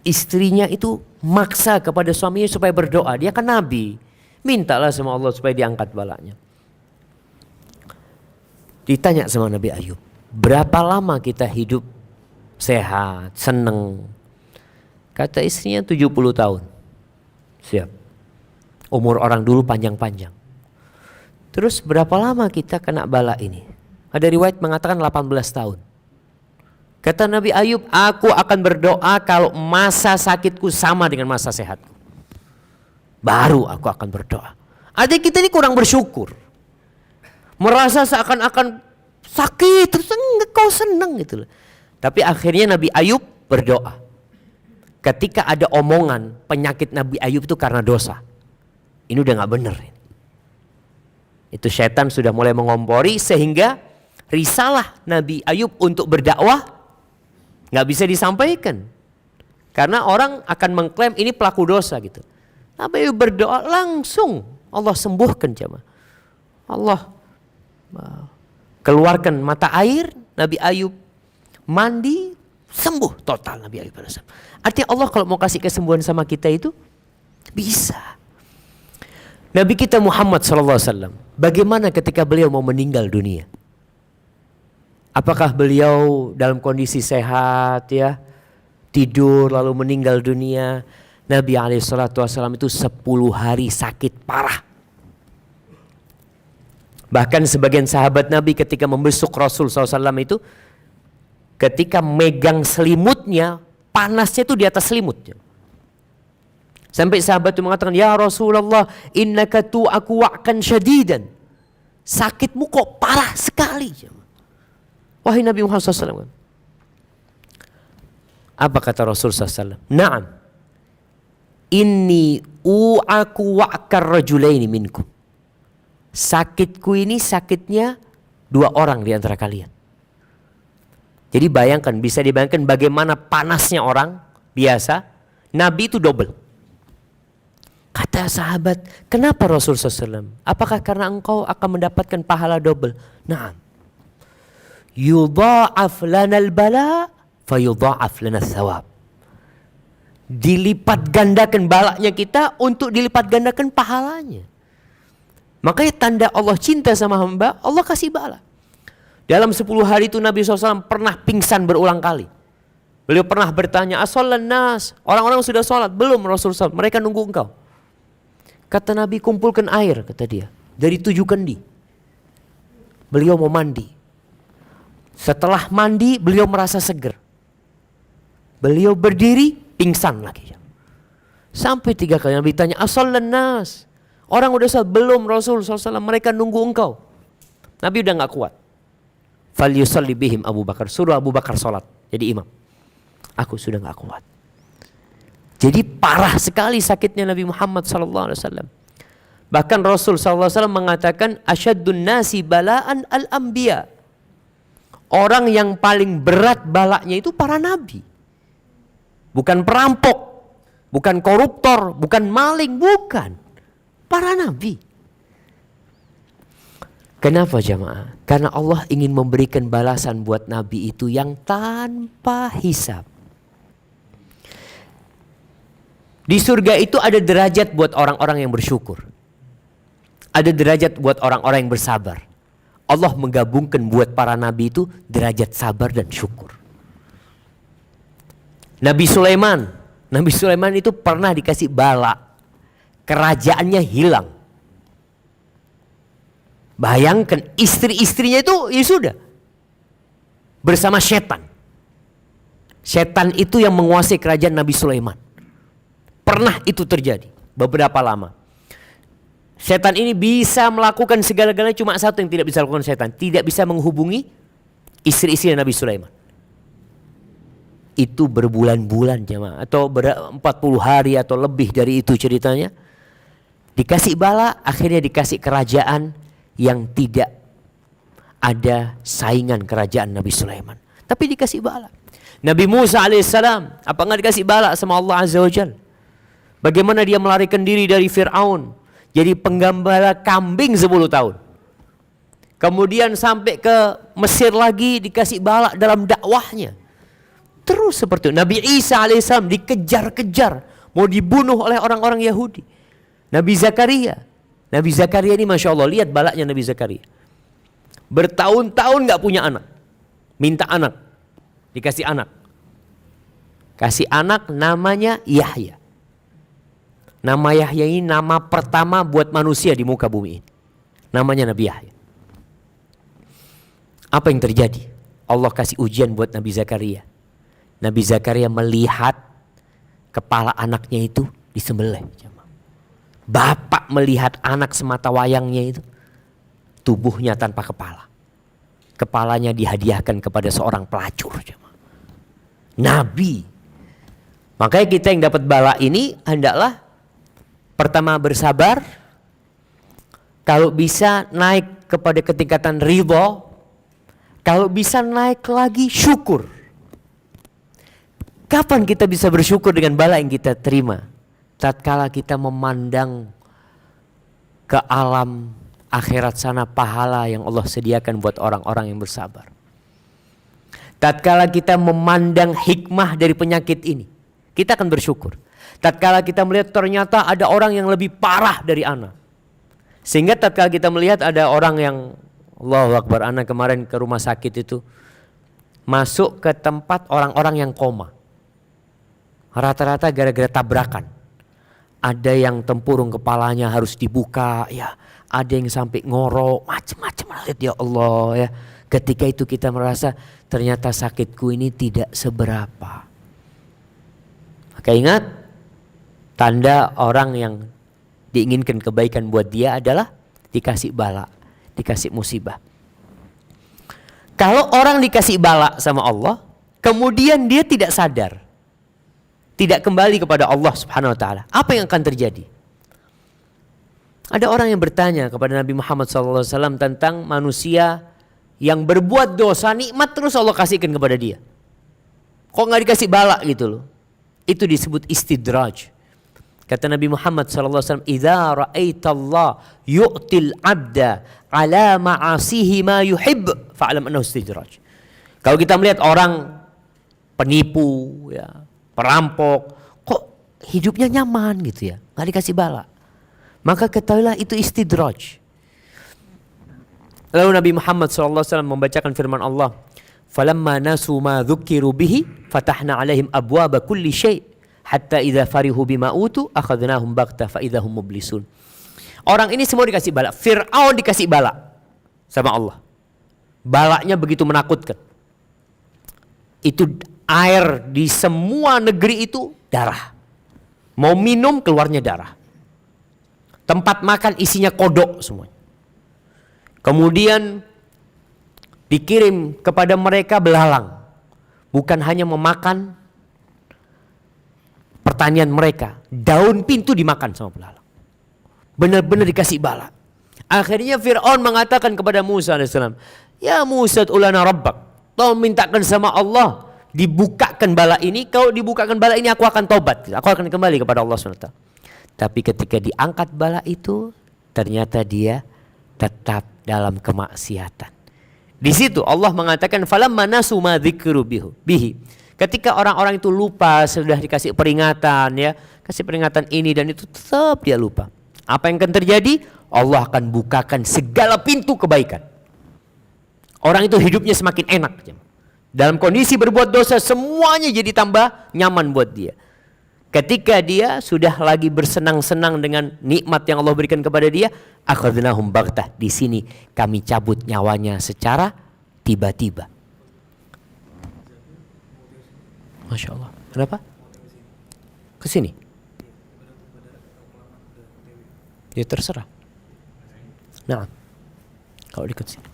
Istrinya itu maksa kepada suaminya supaya berdoa. Dia kan nabi, mintalah sama Allah supaya diangkat balaknya. Ditanya sama Nabi Ayub, berapa lama kita hidup sehat, seneng? Kata istrinya 70 tahun. Siap. Umur orang dulu panjang-panjang. Terus berapa lama kita kena bala ini? Ada riwayat mengatakan 18 tahun. Kata Nabi Ayub, aku akan berdoa kalau masa sakitku sama dengan masa sehatku. Baru aku akan berdoa. Artinya kita ini kurang bersyukur. Merasa seakan-akan sakit, terus enggak, kau senang gitu loh. Tapi akhirnya Nabi Ayub berdoa. Ketika ada omongan penyakit Nabi Ayub itu karena dosa. Ini udah gak benar. Itu setan sudah mulai mengompori sehingga risalah Nabi Ayub untuk berdakwah gak bisa disampaikan. Karena orang akan mengklaim ini pelaku dosa gitu. Nabi Ayub berdoa langsung Allah sembuhkan jemaah. Allah keluarkan mata air, Nabi Ayub mandi, sembuh total Nabi Ayub alaihissalam. Artinya Allah kalau mau kasih kesembuhan sama kita itu bisa. Nabi kita Muhammad SAW, bagaimana ketika beliau mau meninggal dunia? Apakah beliau dalam kondisi sehat ya, tidur lalu meninggal dunia? Nabi SAW itu 10 hari sakit parah. Bahkan sebagian sahabat Nabi ketika membesuk Rasul SAW itu, ketika megang selimutnya, panasnya itu di atas selimutnya. Sampai sahabat itu mengatakan, ya Rasulullah, innaka tu'aku wa'kan syadidan. Sakitmu kok parah sekali. Wahai Nabi Muhammad SAW. Apa kata Rasul SAW? Naam. Inni u'aku wa'kar rajulaini minkum. Sakitku ini sakitnya 2 orang di antara kalian. Jadi bayangkan, bisa dibayangkan bagaimana panasnya orang biasa. Nabi itu double. Kata sahabat, kenapa Rasul SAW? Apakah karena engkau akan mendapatkan pahala double? Naam. Yudha'af lanal bala, fayudha'af lanal thawab. Dilipat gandakan balanya kita untuk dilipat gandakan pahalanya. Makanya tanda Allah cinta sama hamba, Allah kasih bala. Dalam 10 hari itu Nabi SAW pernah pingsan berulang kali. Beliau pernah bertanya, asollan nas, orang-orang sudah sholat? Belum Rasulullah, mereka nunggu engkau. Kata Nabi, kumpulkan air, kata dia, dari 7 kendi. Beliau mau mandi. Setelah mandi, beliau merasa seger. Beliau berdiri, pingsan lagi. Sampai 3 kali Nabi tanya, asollan nas, orang udah sholat? Belum Rasul SAW, mereka nunggu engkau. Nabi udah gak kuat. Falyusalli bihim Abu Bakar, suruh Abu Bakar sholat jadi imam. Aku sudah gak kuat. Jadi parah sekali sakitnya Nabi Muhammad SAW. Bahkan Rasul SAW mengatakan, asyaddun nasi balaan al-anbiya. Orang yang paling berat balaknya itu para nabi. Bukan perampok, bukan koruptor, bukan maling, bukan. Para nabi. Kenapa jamaah? Karena Allah ingin memberikan balasan buat nabi itu yang tanpa hisab. Di surga itu ada derajat buat orang-orang yang bersyukur. Ada derajat buat orang-orang yang bersabar. Allah menggabungkan buat para nabi itu derajat sabar dan syukur. Nabi Sulaiman itu pernah dikasih bala. Kerajaannya hilang. Bayangkan istri-istrinya itu ya sudah bersama setan. Setan itu yang menguasai kerajaan Nabi Sulaiman. Pernah itu terjadi beberapa lama. Setan ini bisa melakukan segala-galanya, cuma satu yang tidak bisa lakukan setan. Tidak bisa menghubungi istri-istri Nabi Sulaiman. Itu berbulan-bulan jemaah, atau 40 hari atau lebih dari itu ceritanya. Dikasih bala, akhirnya dikasih kerajaan yang tidak ada saingan kerajaan Nabi Sulaiman. Tapi dikasih bala. Nabi Musa alaihissalam, apa enggak dikasih bala sama Allah Azza wa Jalla? Bagaimana dia melarikan diri dari Fir'aun, jadi penggembala kambing 10 tahun. Kemudian sampai ke Mesir lagi, dikasih bala dalam dakwahnya. Terus seperti itu. Nabi Isa alaihissalam dikejar-kejar, mau dibunuh oleh orang-orang Yahudi. Nabi Zakaria ini Masya Allah, lihat balaknya Nabi Zakaria. Bertahun-tahun gak punya anak. Minta anak. Dikasih anak. Kasih anak namanya Yahya. Nama Yahya ini nama pertama buat manusia di muka bumi ini. Namanya Nabi Yahya. Apa yang terjadi? Allah kasih ujian buat Nabi Zakaria. Nabi Zakaria melihat kepala anaknya itu disembelih. Bapak melihat anak semata wayangnya itu, tubuhnya tanpa kepala. Kepalanya dihadiahkan kepada seorang pelacur. Nabi. Makanya kita yang dapat bala ini hendaklah pertama bersabar. Kalau bisa naik kepada ketingkatan ridho. Kalau bisa naik lagi syukur. Kapan kita bisa bersyukur dengan bala yang kita terima? tatkala kita memandang ke alam akhirat sana, pahala yang Allah sediakan buat orang-orang yang bersabar. Tatkala kita memandang hikmah dari penyakit ini, kita akan bersyukur. Tatkala kita melihat ternyata ada orang yang lebih parah dari ana. Sehingga tatkala kita melihat ada orang yang, Allahu Akbar, ana kemarin ke rumah sakit itu masuk ke tempat orang-orang yang koma. Rata-rata gara-gara tabrakan. Ada yang tempurung kepalanya harus dibuka, ya. Ada yang sampai ngorok, macam-macam. Lihat ya Allah ya. Ketika itu kita merasa ternyata sakitku ini tidak seberapa. Maka ingat, tanda orang yang diinginkan kebaikan buat dia adalah dikasih bala, dikasih musibah. Kalau orang dikasih bala sama Allah, kemudian dia tidak sadar, tidak kembali kepada Allah Subhanahu wa taala, apa yang akan terjadi? Ada orang yang bertanya kepada Nabi Muhammad SAW tentang manusia yang berbuat dosa, nikmat terus Allah kasihkan kepada dia. Kok nggak dikasih bala gitu loh? Itu disebut istidraj. Kata Nabi Muhammad SAW, "Idza ra'aitallah yu'til 'abda 'ala ma'asihi ma yuhib, fa'lam annahu istidraj." Kalau kita melihat orang penipu, ya, perampok, kok hidupnya nyaman gitu ya, nggak dikasih bala, maka ketahuilah itu istidraj. Lalu Nabi Muhammad SAW membacakan firman Allah, "Falamma nasu ma dzukiru bihi, fatahna 'alaihim abwaba kulli syai', hatta idza farihu bima utu, akhadnahum baghtah fa idza hum mublisun." Orang ini semua dikasih bala. Fir'aun dikasih bala sama Allah. Balanya begitu menakutkan. Itu air di semua negeri itu darah. Mau minum keluarnya darah. Tempat makan isinya kodok semuanya. Kemudian dikirim kepada mereka belalang. Bukan hanya memakan pertanian mereka, daun pintu dimakan sama belalang. Benar-benar dikasih bala. Akhirnya Fir'aun mengatakan kepada Musa AS, "Ya Musa, ulana rabbak, tolong mintakan sama Allah dibukakan bala ini. Kalau dibukakan bala ini aku akan tobat, aku akan kembali kepada Allah SWT." Tapi ketika diangkat bala itu, ternyata dia tetap dalam kemaksiatan. Di situ Allah mengatakan, "Falamma nasu ma dzikru bihi." Ketika orang-orang itu lupa, sudah dikasih peringatan, ya, kasih peringatan ini dan itu, tetap dia lupa. Apa yang akan terjadi? Allah akan bukakan segala pintu kebaikan. Orang itu hidupnya semakin enak. Dalam kondisi berbuat dosa, semuanya jadi tambah nyaman buat dia. Ketika dia sudah lagi bersenang-senang dengan nikmat yang Allah berikan kepada dia, akhadnahum baghtah, di sini kami cabut nyawanya secara tiba-tiba. Masya Allah. Kenapa? Ke sini. Ya terserah. Nah, kalau dekat sini.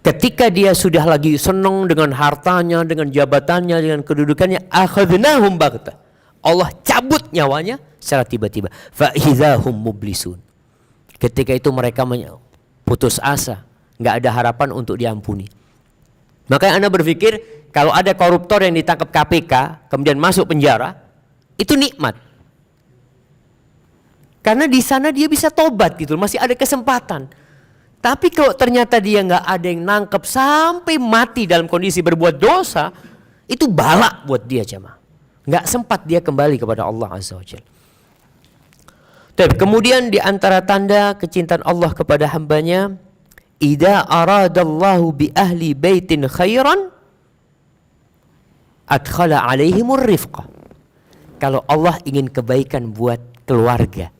Ketika dia sudah lagi senang dengan hartanya, dengan jabatannya, dengan kedudukannya, akhadnahum baghtah, Allah cabut nyawanya secara tiba-tiba. Fa idzahum mublisun. Ketika itu mereka putus asa, nggak ada harapan untuk diampuni. Makanya Anda berpikir kalau ada koruptor yang ditangkap KPK kemudian masuk penjara, itu nikmat. Karena di sana dia bisa tobat gitu, masih ada kesempatan. Tapi kalau ternyata dia nggak ada yang nangkep sampai mati dalam kondisi berbuat dosa, itu bala buat dia jemaah. Nggak sempat dia kembali kepada Allah Azza wa Jalla. Kemudian di antara tanda kecintaan Allah kepada hambanya, idza aradallahu bi ahli baitin khairan adkhala alaihimur rifqah. Kalau Allah ingin kebaikan buat keluarga,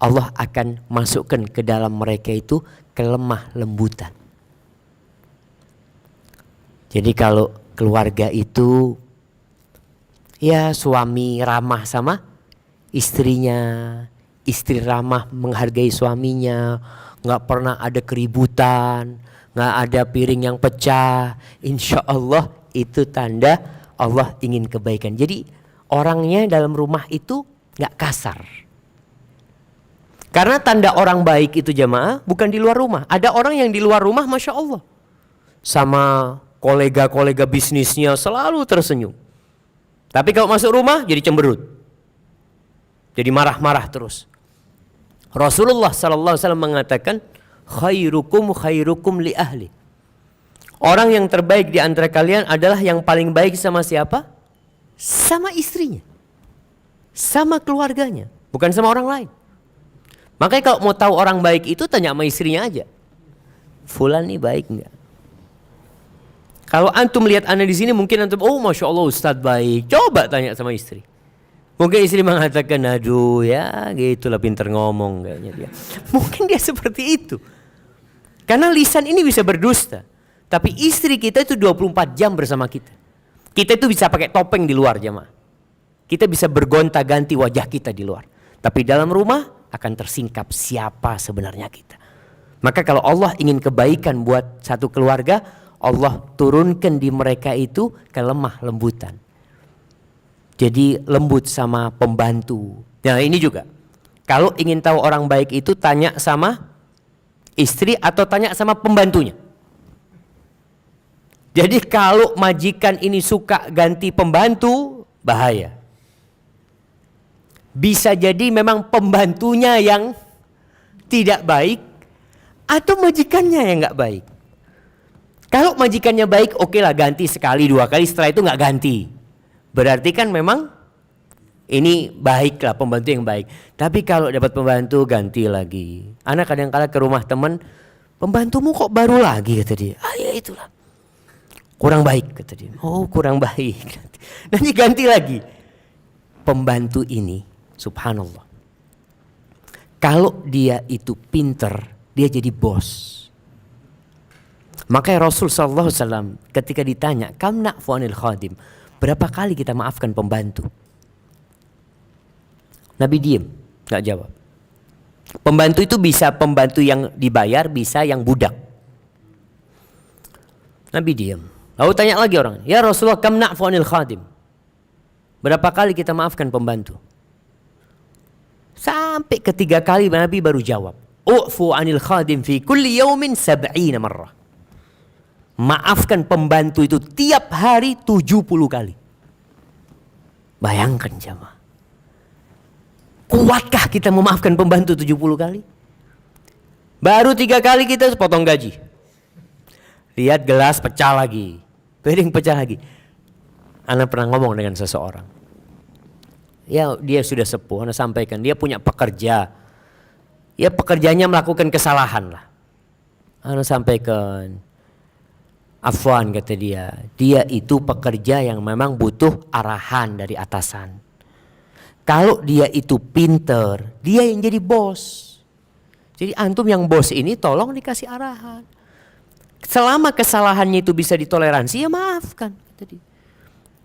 Allah akan masukkan ke dalam mereka itu kelemah lembutan. Jadi kalau keluarga itu, ya suami ramah sama istrinya, istri ramah menghargai suaminya, nggak pernah ada keributan, nggak ada piring yang pecah, insya Allah itu tanda Allah ingin kebaikan. Jadi orangnya dalam rumah itu nggak kasar. Karena tanda orang baik itu jemaah bukan di luar rumah. Ada orang yang di luar rumah Masya Allah, sama kolega-kolega bisnisnya selalu tersenyum. Tapi kalau masuk rumah jadi cemberut, jadi marah-marah terus. Rasulullah SAW mengatakan, khairukum li ahli. Orang yang terbaik di antara kalian adalah yang paling baik sama siapa? Sama istrinya, sama keluarganya, bukan sama orang lain. Makanya kalau mau tahu orang baik itu tanya sama istrinya aja. Fulan nih baik enggak? Kalau antum lihat ana di sini mungkin antum, oh masya Allah Ustadz baik. Coba tanya sama istri. Mungkin istri mengatakan, aduh ya gitulah pinter ngomong kayaknya dia. Mungkin dia seperti itu. Karena lisan ini bisa berdusta. Tapi istri kita itu 24 jam bersama kita. Kita itu bisa pakai topeng di luar jemaah. Kita bisa bergonta-ganti wajah kita di luar. Tapi dalam rumah akan tersingkap siapa sebenarnya kita. Maka kalau Allah ingin kebaikan buat satu keluarga, Allah turunkan di mereka itu kelemah lembutan. Jadi lembut sama pembantu. Nah ini juga. Kalau ingin tahu orang baik itu tanya sama istri atau tanya sama pembantunya. Jadi kalau majikan ini suka ganti pembantu, bahaya. Bisa jadi memang pembantunya yang tidak baik atau majikannya yang nggak baik. Kalau majikannya baik, oke lah ganti sekali 2 kali, setelah itu nggak ganti. Berarti kan memang ini baik lah, pembantu yang baik. Tapi kalau dapat pembantu ganti lagi. Anak kadang-kala ke rumah teman, pembantumu kok baru lagi kata dia. Ah ya itulah. Kurang baik kata dia. Oh kurang baik. Nanti ganti lagi. Pembantu ini subhanallah. Kalau dia itu pinter, dia jadi bos. Makanya Rasul SAW ketika ditanya, kam na'fu anil khadim, berapa kali kita maafkan pembantu? Nabi diem, gak jawab. Pembantu itu bisa pembantu yang dibayar, bisa yang budak. Nabi diem. Lalu tanya lagi orang, ya Rasulullah kam na'fu anil khadim, berapa kali kita maafkan pembantu? Sampai ketiga kali Nabi baru jawab, u'fu anil khadim fi kulli yawmin 70 marrah. Maafkan pembantu itu tiap hari 70 kali. Bayangkan jamaah. Kuatkah kita memaafkan pembantu 70 kali? Baru 3 kali kita potong gaji. Lihat gelas pecah lagi, piring pecah lagi. Ana pernah ngomong dengan seseorang. Ya dia sudah sepuh, Ana sampaikan dia punya pekerja. Ya pekerjanya melakukan kesalahan lah. Ana sampaikan, afwan kata dia itu pekerja yang memang butuh arahan dari atasan. Kalau dia itu pinter, dia yang jadi bos. Jadi antum yang bos ini tolong dikasih arahan. Selama kesalahannya itu bisa ditoleransi, ya maafkan.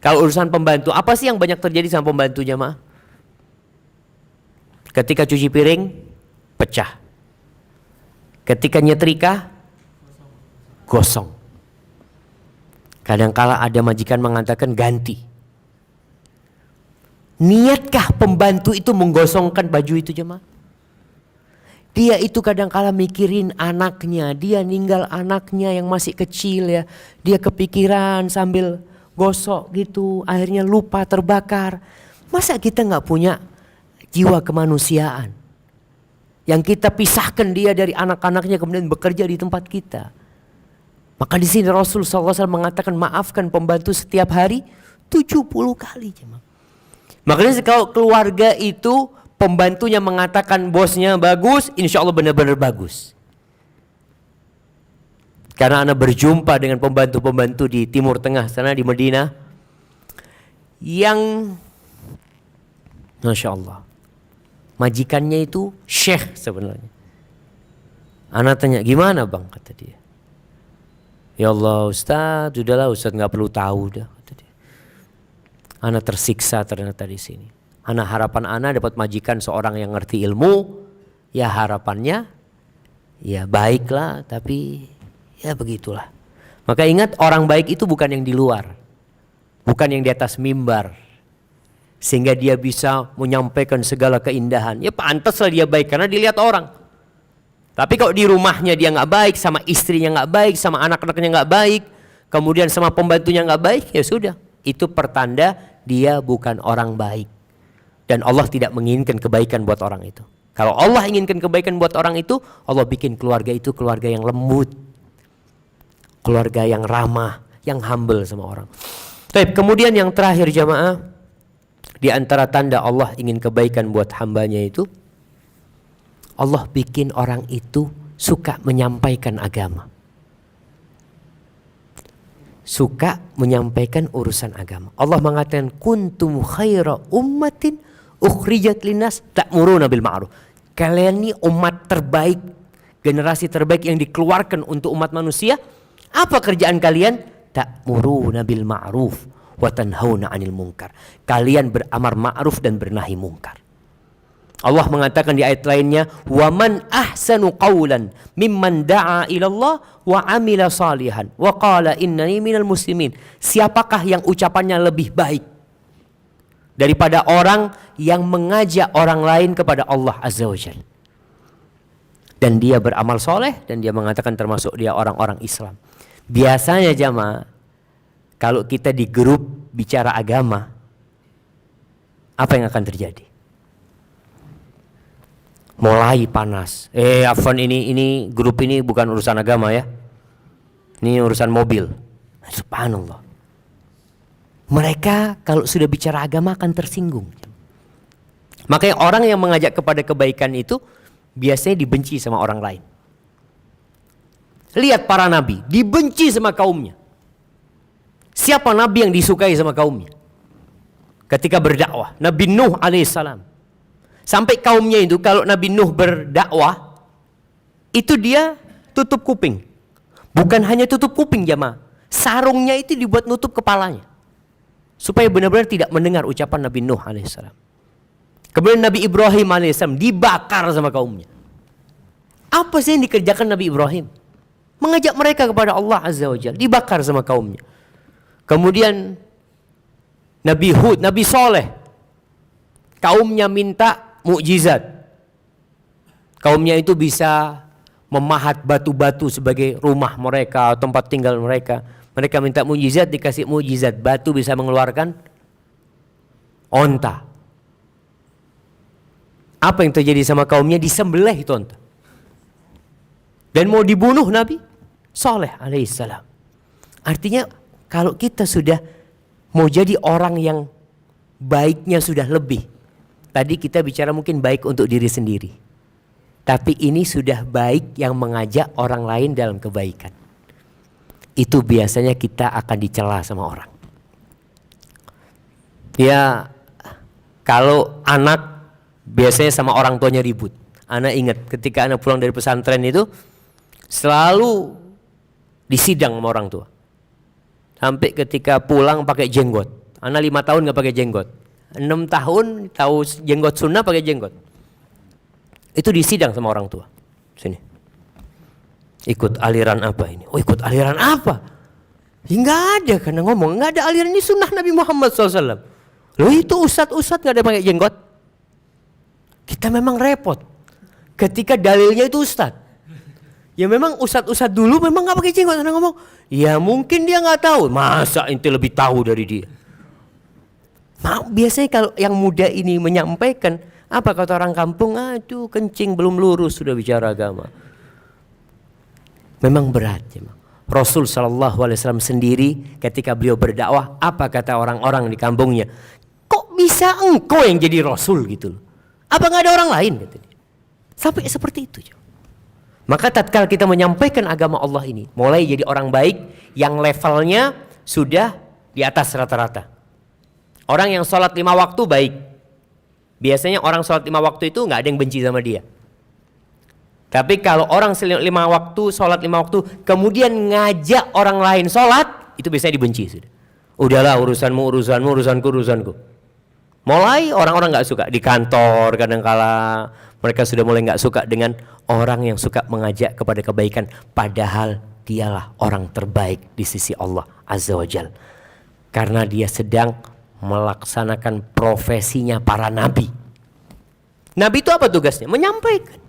Kalau urusan pembantu, apa sih yang banyak terjadi sama pembantu jamaah? Ketika cuci piring, pecah. Ketika nyetrika, gosong. Kadangkala ada majikan mengatakan ganti. Niatkah pembantu itu menggosongkan baju itu jemaah? Dia itu kadangkala mikirin anaknya, dia ninggal anaknya yang masih kecil ya. Dia kepikiran sambil gosok gitu, akhirnya lupa terbakar. Masa kita nggak punya jiwa kemanusiaan? Yang kita pisahkan dia dari anak-anaknya kemudian bekerja di tempat kita. Maka di sini Rasul SAW mengatakan maafkan pembantu setiap hari 70 kali jemaah. Makanya kalau keluarga itu pembantunya mengatakan bosnya bagus, insya Allah benar-benar bagus. Karena Anda berjumpa dengan pembantu-pembantu di Timur Tengah sana di Madinah yang masya Allah majikannya itu syekh sebenarnya. Anda tanya gimana bang, kata dia. Ya Allah Ustaz, udahlah Ustaz nggak perlu tahu dah. Ana tersiksa ternyata di sini. Ana harapan ana dapat majikan seorang yang ngerti ilmu, ya harapannya ya baiklah, tapi ya begitulah. Maka ingat orang baik itu bukan yang di luar, bukan yang di atas mimbar, sehingga dia bisa menyampaikan segala keindahan. Ya pantaslah dia baik karena dilihat orang. Tapi kalau di rumahnya dia nggak baik, sama istrinya nggak baik, sama anak-anaknya nggak baik, kemudian sama pembantunya nggak baik, ya sudah, itu pertanda dia bukan orang baik. Dan Allah tidak menginginkan kebaikan buat orang itu. Kalau Allah inginkan kebaikan buat orang itu, Allah bikin keluarga itu keluarga yang lembut, keluarga yang ramah, yang humble sama orang. Baik, kemudian yang terakhir jamaah, di antara tanda Allah ingin kebaikan buat hambanya itu, Allah bikin orang itu suka menyampaikan agama, suka menyampaikan urusan agama. Allah mengatakan kuntum khaira ummatin ukhrijat linnas ta'muruna bil ma'ruf. Kalian ini umat terbaik, generasi terbaik yang dikeluarkan untuk umat manusia. Apa kerjaan kalian? Ta'muruna bil ma'ruf wa tanhauna 'anil munkar. Kalian beramar ma'ruf dan bernahi munkar. Allah mengatakan di ayat lainnya, "Wa man ahsanu qawlan mimman da'a ila Allah wa 'amila salihan wa qala innani minal muslimin." Siapakah yang ucapannya lebih baik daripada orang yang mengajak orang lain kepada Allah Azza wa Jalla, dan dia beramal soleh, dan dia mengatakan termasuk dia orang-orang Islam. Biasanya jamaah, kalau kita di grup bicara agama, apa yang akan terjadi? Mulai panas. Afwan, ini grup ini bukan urusan agama ya. Ini urusan mobil. Subhanallah. Mereka kalau sudah bicara agama akan tersinggung. Makanya orang yang mengajak kepada kebaikan itu biasanya dibenci sama orang lain. Lihat para nabi, dibenci sama kaumnya. Siapa nabi yang disukai sama kaumnya? Ketika berdakwah, Nabi Nuh alaihissalam. Sampai kaumnya itu kalau Nabi Nuh berdakwah, itu dia tutup kuping. Bukan hanya tutup kuping jamaah, sarungnya itu dibuat nutup kepalanya, supaya benar-benar tidak mendengar ucapan Nabi Nuh alaihissalam. Kemudian Nabi Ibrahim alaihissalam dibakar sama kaumnya. Apa sih yang dikerjakan Nabi Ibrahim? Mengajak mereka kepada Allah Azza wa Jalla, dibakar sama kaumnya. Kemudian Nabi Hud, Nabi Soleh, kaumnya minta mukjizat. Kaumnya itu bisa memahat batu-batu sebagai rumah mereka, tempat tinggal mereka. Mereka minta mukjizat, dikasih mukjizat, batu bisa mengeluarkan onta. Apa yang terjadi sama kaumnya? Disembelih itu onta. Dan mau dibunuh Nabi Saleh alaihissalam. Artinya kalau kita sudah mau jadi orang yang baiknya sudah lebih. Tadi kita bicara mungkin baik untuk diri sendiri. Tapi ini sudah baik yang mengajak orang lain dalam kebaikan. Itu biasanya kita akan dicela sama orang. Ya, kalau anak biasanya sama orang tuanya ribut. Anak ingat ketika anak pulang dari pesantren itu selalu disidang sama orang tua. Sampai ketika pulang pakai jenggot. Anak 5 tahun nggak pakai jenggot. 6 tahun tahu jenggot sunnah, pakai jenggot. Itu disidang sama orang tua. Sini. Ikut aliran apa ini? Oh, ikut aliran apa? Ya, nggak ada karena ngomong nggak ada aliran, ini sunnah Nabi Muhammad SAW. Loh, itu ustadz nggak ada pakai jenggot. Kita memang repot. Ketika dalilnya itu ustadz. Ya memang ustadz dulu memang nggak pakai jenggot. Karena ngomong, ya mungkin dia nggak tahu. Masa ente lebih tahu dari dia? Biasanya kalau yang muda ini menyampaikan, apa kata orang kampung? Aduh, kencing belum lurus sudah bicara agama. Memang berat ya. Rasul SAW sendiri ketika beliau berdakwah, apa kata orang-orang di kampungnya? Kok bisa engkau yang jadi Rasul gitu loh? Apa nggak ada orang lain? Gitu. Sampai seperti itu. Maka tatkala kita menyampaikan agama Allah ini, mulai jadi orang baik yang levelnya sudah di atas rata-rata. Orang yang sholat 5 waktu baik. Biasanya orang sholat 5 waktu itu nggak ada yang benci sama dia. Tapi kalau orang 5 waktu, sholat 5 waktu, kemudian ngajak orang lain sholat, itu biasanya dibenci sudah. Udahlah urusanmu, urusanku. Mulai orang-orang nggak suka di kantor, kadang-kala mereka sudah mulai nggak suka dengan orang yang suka mengajak kepada kebaikan, padahal dialah orang terbaik di sisi Allah Azza wa Jalla. Karena dia sedang melaksanakan profesinya para nabi. Nabi itu apa tugasnya? Menyampaikan.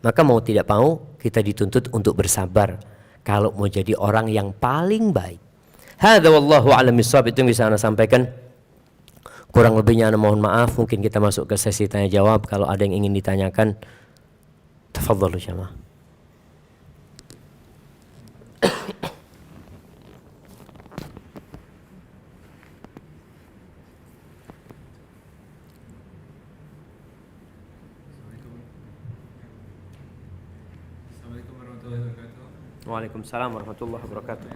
Maka mau tidak mau kita dituntut untuk bersabar. kalau mau jadi orang yang paling baik. Hadza wallahu a'lam bishawab, itu yang bisa Anda sampaikan. Kurang lebihnya Anda mohon maaf. Mungkin kita masuk ke sesi tanya jawab. Kalau ada yang ingin ditanyakan, tafadhalu jamaah. Waalaikumsalam warahmatullahi wabarakatuh.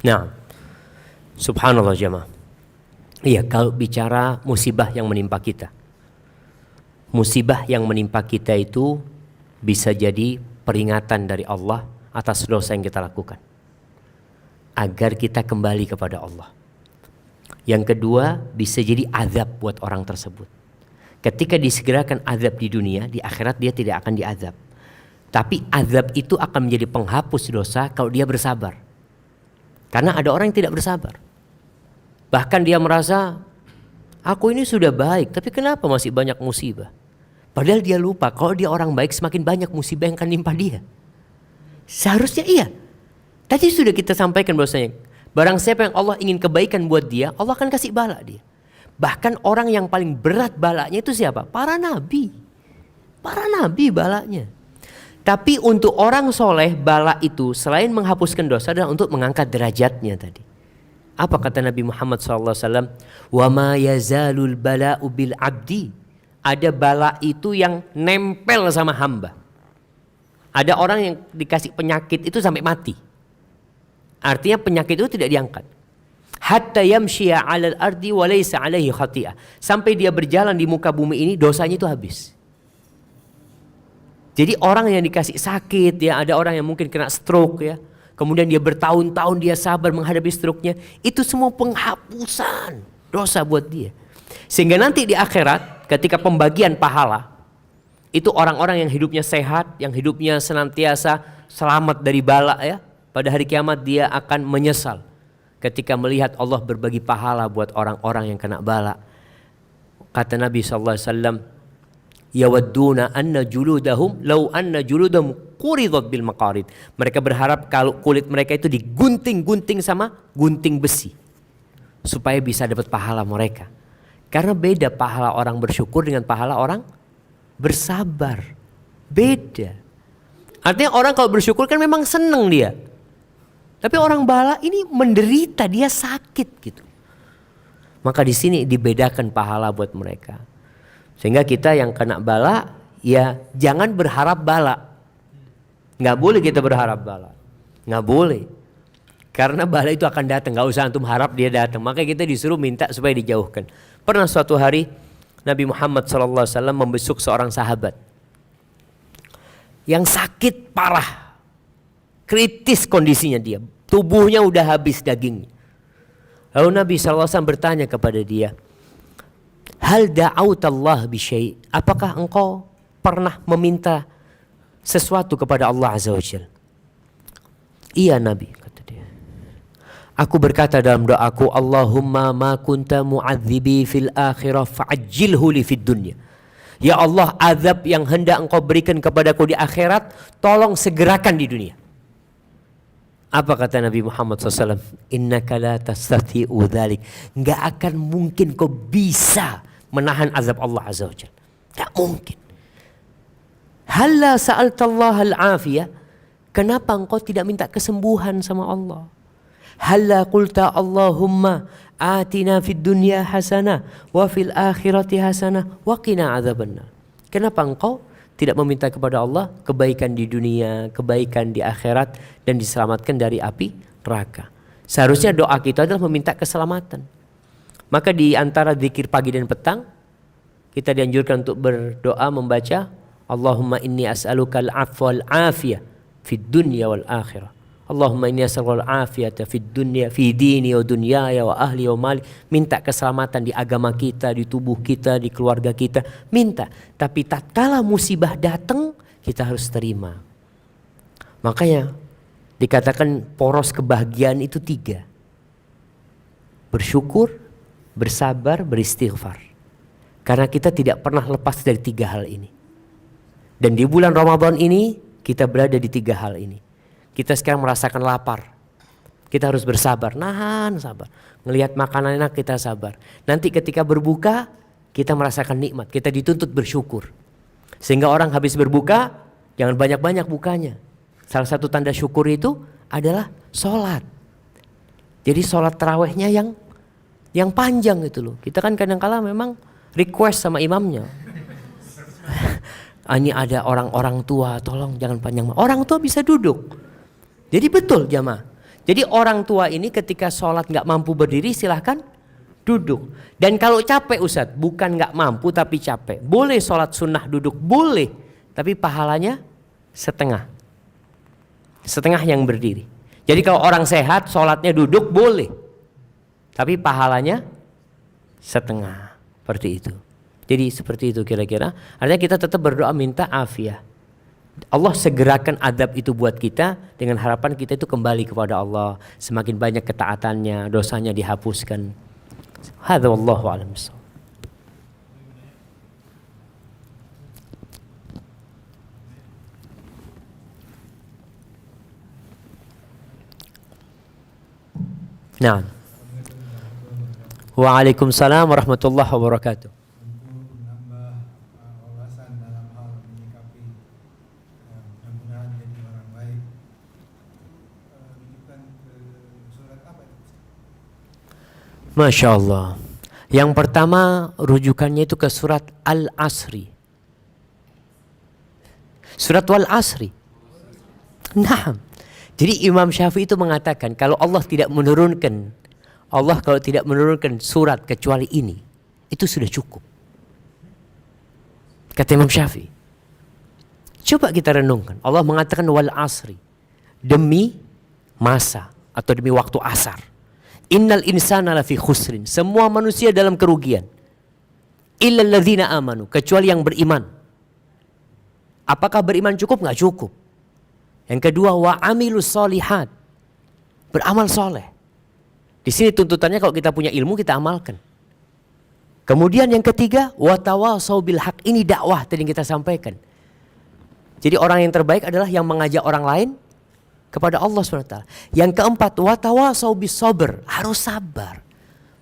Nah, subhanallah jemaah. Iya, kalau bicara musibah yang menimpa kita, musibah yang menimpa kita itu bisa jadi peringatan dari Allah atas dosa yang kita lakukan, agar kita kembali kepada Allah. Yang kedua, bisa jadi azab buat orang tersebut. Ketika disegerakan azab di dunia, di akhirat dia tidak akan diazab. Tapi azab itu akan menjadi penghapus dosa kalau dia bersabar. Karena ada orang yang tidak bersabar. Bahkan dia merasa, aku ini sudah baik, tapi kenapa masih banyak musibah? Padahal dia lupa, kalau dia orang baik semakin banyak musibah yang akan nimpa dia. Seharusnya iya. Tadi sudah kita sampaikan bahwasanya, barang siapa yang Allah ingin kebaikan buat dia, Allah akan kasih bala dia. Bahkan orang yang paling berat balanya itu siapa? Para nabi. Para nabi balanya. Tapi untuk orang soleh, bala itu selain menghapuskan dosa adalah untuk mengangkat derajatnya tadi. Apa kata Nabi Muhammad SAW? Wa ma yazalul bala'u bil abdi. Ada bala itu yang nempel sama hamba. Ada orang yang dikasih penyakit itu sampai mati. Artinya penyakit itu tidak diangkat. Hatta yamshiya 'alal ardi wa laysa 'alaihi khati'ah. Sampai dia berjalan di muka bumi ini dosanya itu habis. Jadi orang yang dikasih sakit ya, ada orang yang mungkin kena stroke ya. Kemudian dia bertahun-tahun dia sabar menghadapi stroke-nya. Itu semua penghapusan dosa buat dia. Sehingga nanti di akhirat ketika pembagian pahala, itu orang-orang yang hidupnya sehat, yang hidupnya senantiasa selamat dari bala ya. Pada hari kiamat dia akan menyesal ketika melihat Allah berbagi pahala buat orang-orang yang kena bala. Kata Nabi SAW, yawadduna anna juludahum law anna juludahum quridat bil maqarid. Mereka berharap kalau kulit mereka itu digunting-gunting sama gunting besi supaya bisa dapat pahala mereka. Karena beda pahala orang bersyukur dengan pahala orang bersabar. Beda. Artinya orang kalau bersyukur kan memang seneng dia. Tapi orang bala ini menderita, dia sakit gitu. Maka di sini dibedakan pahala buat mereka. Sehingga kita yang kena bala, ya jangan berharap bala. Nggak boleh kita berharap bala. Nggak boleh. Karena bala itu akan datang. Nggak usah antum harap dia datang. Makanya kita disuruh minta supaya dijauhkan. Pernah suatu hari Nabi Muhammad SAW membesuk seorang sahabat yang sakit parah. Kritis kondisinya dia. Tubuhnya udah habis dagingnya. Lalu Nabi SAW bertanya kepada dia, hal da'autallah bisyai', apakah engkau pernah meminta sesuatu kepada Allah Azza wa Jalla? Iya Nabi, kata dia. Aku berkata dalam doaku, Allahumma ma kunta mu'adzibi fil akhirah fa'ajjilhu li fid dunya. Ya Allah, azab yang hendak engkau berikan kepadaku di akhirat, tolong segerakan di dunia. Apa kata Nabi Muhammad SAW? Innaka la tastati'u dzalik. Enggak akan mungkin kau bisa menahan azab Allah Azza wa Jalla. Tak mungkin. Halla sa'altallah al-afiyah. Kenapa engkau tidak minta kesembuhan sama Allah? Halla qulta Allahumma atina fid dunya hasanah wa fil akhirati hasanah wa qina adzabannar. Kenapa engkau tidak meminta kepada Allah kebaikan di dunia, kebaikan di akhirat, dan diselamatkan dari api neraka? Seharusnya doa kita adalah meminta keselamatan. Maka di antara zikir pagi dan petang, kita dianjurkan untuk berdoa membaca Allahumma inni as'aluka al-'afwa wal-'afiyah fid dunya wal akhirah. Allahumma inni as'aluka al-'afiyata fid dunya fi dini wa dunyaya wa ahli wa mali. Minta keselamatan di agama kita, di tubuh kita, di keluarga kita, minta. Tapi tatkala musibah datang, kita harus terima. Makanya dikatakan poros kebahagiaan itu 3. Bersyukur, bersabar, beristighfar. Karena kita tidak pernah lepas dari 3 hal ini. Dan di bulan Ramadan ini kita berada di 3 hal ini. Kita sekarang merasakan lapar. Kita harus bersabar, nahan sabar. Ngelihat makanan enak kita sabar. Nanti ketika berbuka kita merasakan nikmat. Kita dituntut bersyukur. Sehingga orang habis berbuka jangan banyak-banyak bukanya. Salah satu tanda syukur itu adalah sholat. Jadi sholat tarawehnya yang panjang gitu loh. Kita kan kadang-kala memang request sama imamnya. Ini ada orang-orang tua, tolong jangan panjang. Orang tua bisa duduk. Jadi betul jamaah. Jadi orang tua ini ketika sholat gak mampu berdiri silahkan duduk. Dan kalau capek Ustadz, bukan gak mampu tapi capek. Boleh sholat sunnah duduk, boleh. Tapi pahalanya setengah. Setengah yang berdiri. Jadi kalau orang sehat sholatnya duduk boleh. Tapi pahalanya setengah. Seperti itu. Jadi seperti itu kira-kira. Artinya kita tetap berdoa minta afiah. Allah segerakan adab itu buat kita dengan harapan kita itu kembali kepada Allah. Semakin banyak ketaatannya, dosanya dihapuskan. Hadza wallahu a'lam bissawab. Nah. Waalaikumsalam warahmatullahi wabarakatuh. Masya Allah. Yang pertama rujukannya itu ke surat Al-Asri. Surat Al-Asri. Nah, jadi Imam Syafi'i itu mengatakan kalau Allah kalau tidak menurunkan surat kecuali ini, itu sudah cukup. Kata Imam Syafi'i. Coba kita renungkan. Allah mengatakan wal asri. Demi masa atau demi waktu asar. Innal insana lafi khusrin. Semua manusia dalam kerugian. Illal ladzina amanu. Kecuali yang beriman. Apakah beriman cukup? Nggak cukup. Yang kedua wa amilus solihat. Beramal soleh. Di sini tuntutannya kalau kita punya ilmu kita amalkan. Kemudian yang ketiga wa tawasau bil haq. Ini dakwah tadi yang kita sampaikan. Jadi orang yang terbaik adalah yang mengajak orang lain kepada Allah SWT. Yang keempat, watawasau bis sabr, harus sabar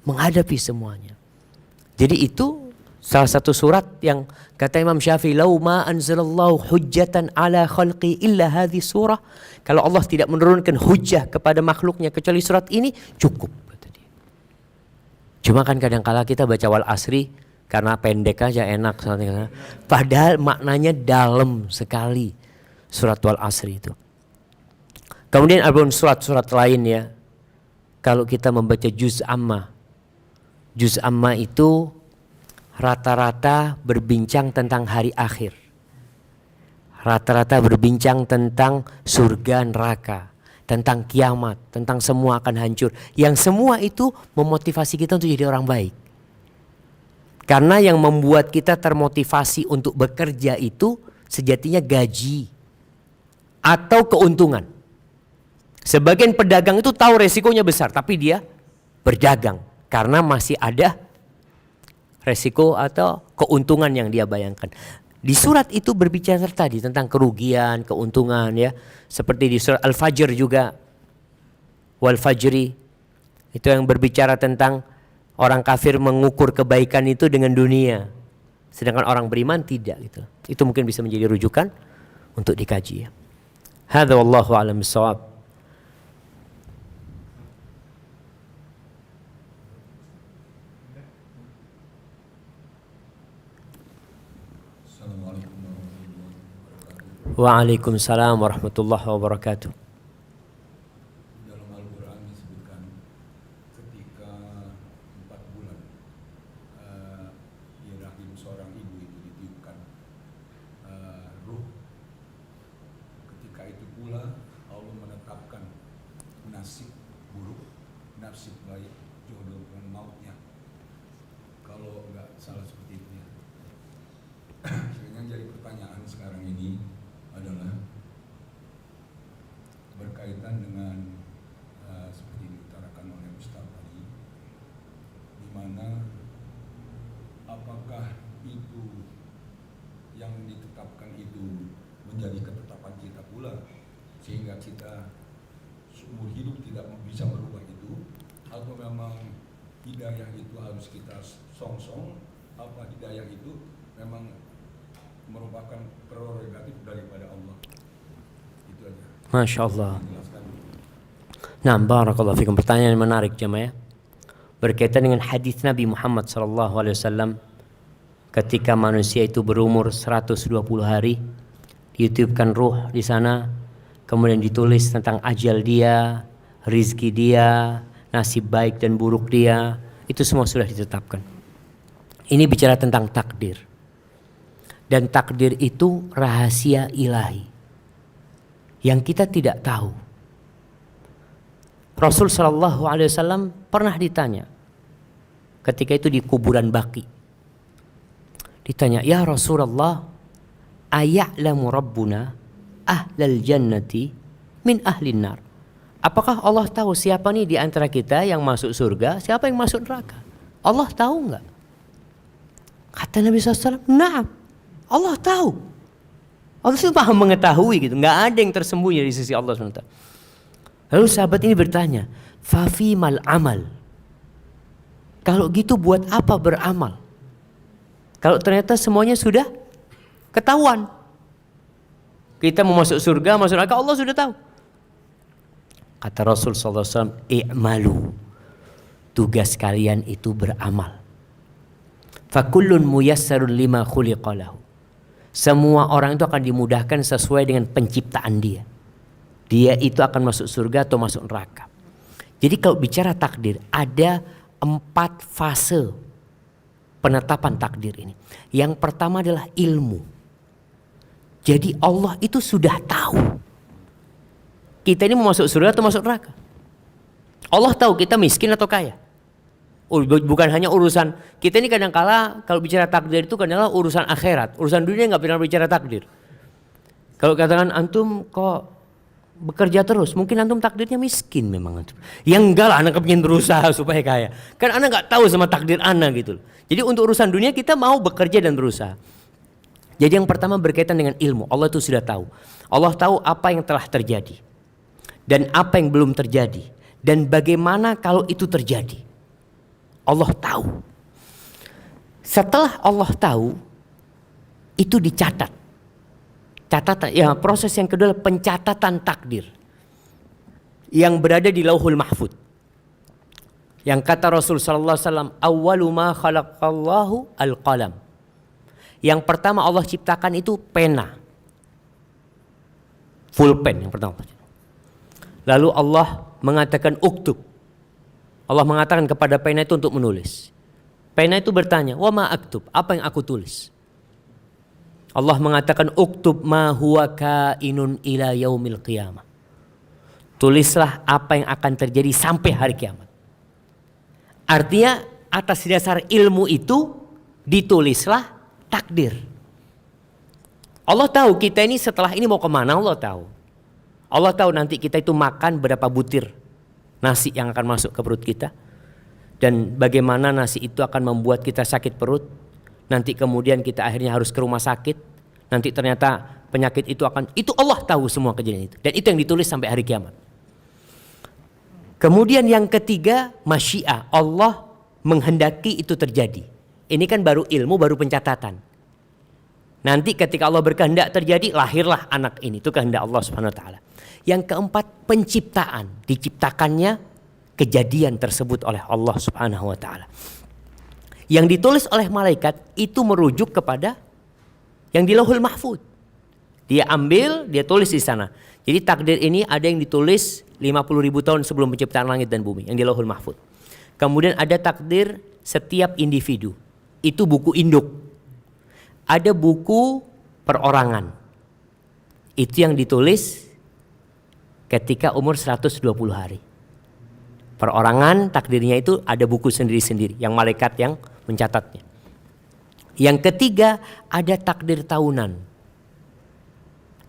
menghadapi semuanya. Jadi itu salah satu surat yang kata Imam Syafi'i, "Lau ma anzalallahu hujjatan ala khalqi illa hadhi surah." Kalau Allah tidak menurunkan hujjah kepada makhluknya kecuali surat ini, cukup kata dia. Cuma kan kadang-kala kita baca wal asri karena pendek aja enak. Padahal maknanya dalam sekali surat wal asri itu. Kemudian ada surat-surat lain ya. Kalau kita membaca juz amma. Juz amma itu rata-rata berbincang tentang hari akhir. Rata-rata berbincang tentang surga neraka, tentang kiamat, tentang semua akan hancur. Yang semua itu memotivasi kita untuk jadi orang baik. Karena yang membuat kita termotivasi untuk bekerja itu sejatinya gaji atau keuntungan. Sebagian pedagang itu tahu resikonya besar, tapi dia berdagang karena masih ada resiko atau keuntungan yang dia bayangkan. Di surat itu berbicara tadi tentang kerugian, keuntungan ya. Seperti di surat Al-Fajr juga. Wal Fajri. Itu yang berbicara tentang orang kafir mengukur kebaikan itu dengan dunia. Sedangkan orang beriman tidak gitu. Itu mungkin bisa menjadi rujukan untuk dikaji ya. Hadza wallahu a'lam bissawab. Waalaikumsalam warahmatullahi wabarakatuh. Dalam Al-Quran disebutkan ketika 4 bulan di rahim seorang ibu itu ditiupkan ruh. Ketika itu pula Allah menetapkan nasib buruk, nasib baik, jodoh dan mautnya. Kalau nggak salah seperti itu ya. Sehingga jadi pertanyaan sekarang ini adalah menetapkan itu menjadi ketetapan kita pula, sehingga kita seumur hidup tidak bisa merubah itu, atau memang hidayah itu harus kita song-song, apa hidayah itu memang merupakan prerogatif daripada Allah. Itu aja. Masya Allah. Jelaskan. Nah, barakallahu fikum. Pertanyaan yang menarik jemaah. Berkaitan dengan hadis Nabi Muhammad SAW ketika manusia itu berumur 120 hari, ditiupkan ruh di sana, kemudian ditulis tentang ajal dia, rizki dia, nasib baik dan buruk dia, itu semua sudah ditetapkan. Ini bicara tentang takdir. Dan takdir itu rahasia ilahi yang kita tidak tahu. Rasul SAW pernah ditanya ketika itu di kuburan Baqi. Ditanya, "Ya Rasulullah, aya'lamu Rabbuna ahlal jannati min ahlin nar?" Apakah Allah tahu siapa nih di antara kita yang masuk surga, siapa yang masuk neraka? Allah tahu enggak? Kata Nabi SAW, "Na'am, Allah tahu." Allah itu paham mengetahui gitu, enggak ada yang tersembunyi dari sisi Allah SWT. Lalu sahabat ini bertanya, "Fafi mal amal?" Kalau gitu buat apa beramal? Kalau ternyata semuanya sudah ketahuan. Kita mau masuk surga, masuk neraka, Allah sudah tahu. Kata Rasul SAW, "I'malu." Tugas kalian itu beramal. Fakullun muyassarun lima khuliqalahu. Semua orang itu akan dimudahkan sesuai dengan penciptaan dia. Dia itu akan masuk surga atau masuk neraka. Jadi kalau bicara takdir, ada 4 fase penetapan takdir ini. Yang pertama adalah ilmu. Jadi Allah itu sudah tahu kita ini mau masuk surga atau masuk neraka. Allah tahu kita miskin atau kaya. Bukan hanya urusan kita ini, kadang-kala kalau bicara takdir itu kadang-kala urusan akhirat. Urusan dunia nggak pernah bicara takdir. Kalau katakan antum kok bekerja terus, mungkin antum takdirnya miskin memang antum. Yang enggak lah, anak kepingin berusaha supaya kaya. Kan anak nggak tahu sama takdir anak gitu. Jadi untuk urusan dunia kita mau bekerja dan berusaha. Jadi yang pertama berkaitan dengan ilmu. Allah itu sudah tahu. Allah tahu apa yang telah terjadi dan apa yang belum terjadi dan bagaimana kalau itu terjadi. Allah tahu. Setelah Allah tahu, itu dicatat. Catatan, ya, proses yang kedua adalah pencatatan takdir yang berada di Lauhul Mahfud. Yang kata Rasul sallallahu alaihi wasallam, "Awwalu ma khalaqallahu al-qalam." Yang pertama Allah ciptakan itu pena. Full pen yang pertama. Lalu Allah mengatakan uktub. Allah mengatakan kepada pena itu untuk menulis. Pena itu bertanya, "Wa ma aktub?" Apa yang aku tulis? Allah mengatakan uktub ma huwa kainun ila yaumil qiyamah. Tulislah apa yang akan terjadi sampai hari kiamat. Artinya atas dasar ilmu itu ditulislah takdir. Allah tahu kita ini setelah ini mau kemana, Allah tahu. Allah tahu nanti kita itu makan berapa butir nasi yang akan masuk ke perut kita. Dan bagaimana nasi itu akan membuat kita sakit perut. Nanti kemudian kita akhirnya harus ke rumah sakit. Nanti ternyata penyakit itu Allah tahu semua kejadian itu. Dan itu yang ditulis sampai hari kiamat. Kemudian yang ketiga, masyiah. Allah menghendaki itu terjadi. Ini kan baru ilmu, baru pencatatan. Nanti ketika Allah berkehendak terjadi, lahirlah anak ini. Itu kehendak Allah Subhanahu wa taala. Yang keempat, penciptaan. Diciptakannya kejadian tersebut oleh Allah Subhanahu wa taala. Yang ditulis oleh malaikat itu merujuk kepada yang di Lauhul Mahfud. Dia ambil, dia tulis di sana. Jadi takdir ini ada yang ditulis 50.000 tahun sebelum penciptaan langit dan bumi, yang di Lauhul Mahfud. Kemudian ada takdir setiap individu. Itu buku induk. Ada buku perorangan. Itu yang ditulis ketika umur 120 hari. Perorangan takdirnya itu ada buku sendiri-sendiri, yang malaikat yang mencatatnya. Yang ketiga, ada takdir tahunan.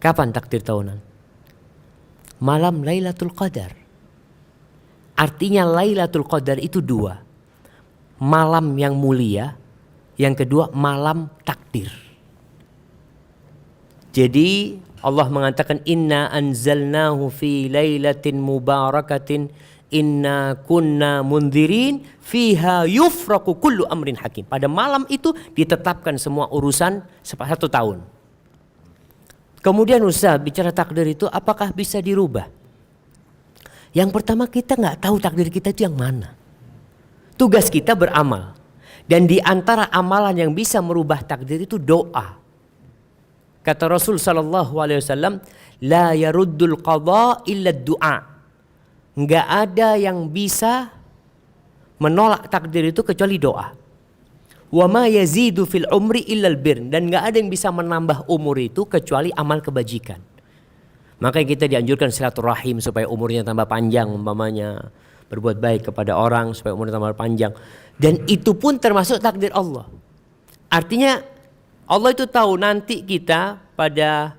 Kapan takdir tahunan? Malam Lailatul Qadar. Artinya Lailatul Qadar itu 2. Malam yang mulia, yang kedua malam takdir. Jadi Allah mengatakan inna anzalnahu fi lailatin mubarakatin inna kunna mundzirin fiha yufraqu kullu amrin hakim. Pada malam itu ditetapkan semua urusan 1 tahun. Kemudian Ustaz bicara takdir itu apakah bisa dirubah? Yang pertama kita nggak tahu takdir kita itu yang mana. Tugas kita beramal. Dan di antara amalan yang bisa merubah takdir itu doa. Kata Rasul sallallahu alaihi wasallam, la yaruddul qadha illa du'a. Enggak ada yang bisa menolak takdir itu kecuali doa. Wa ma yazidu fil umri illa al bir, dan enggak ada yang bisa menambah umur itu kecuali amal kebajikan. Makanya kita dianjurkan silaturahim supaya umurnya tambah panjang, umpamanya berbuat baik kepada orang supaya umurnya tambah panjang. Dan itu pun termasuk takdir Allah. Artinya Allah itu tahu nanti kita pada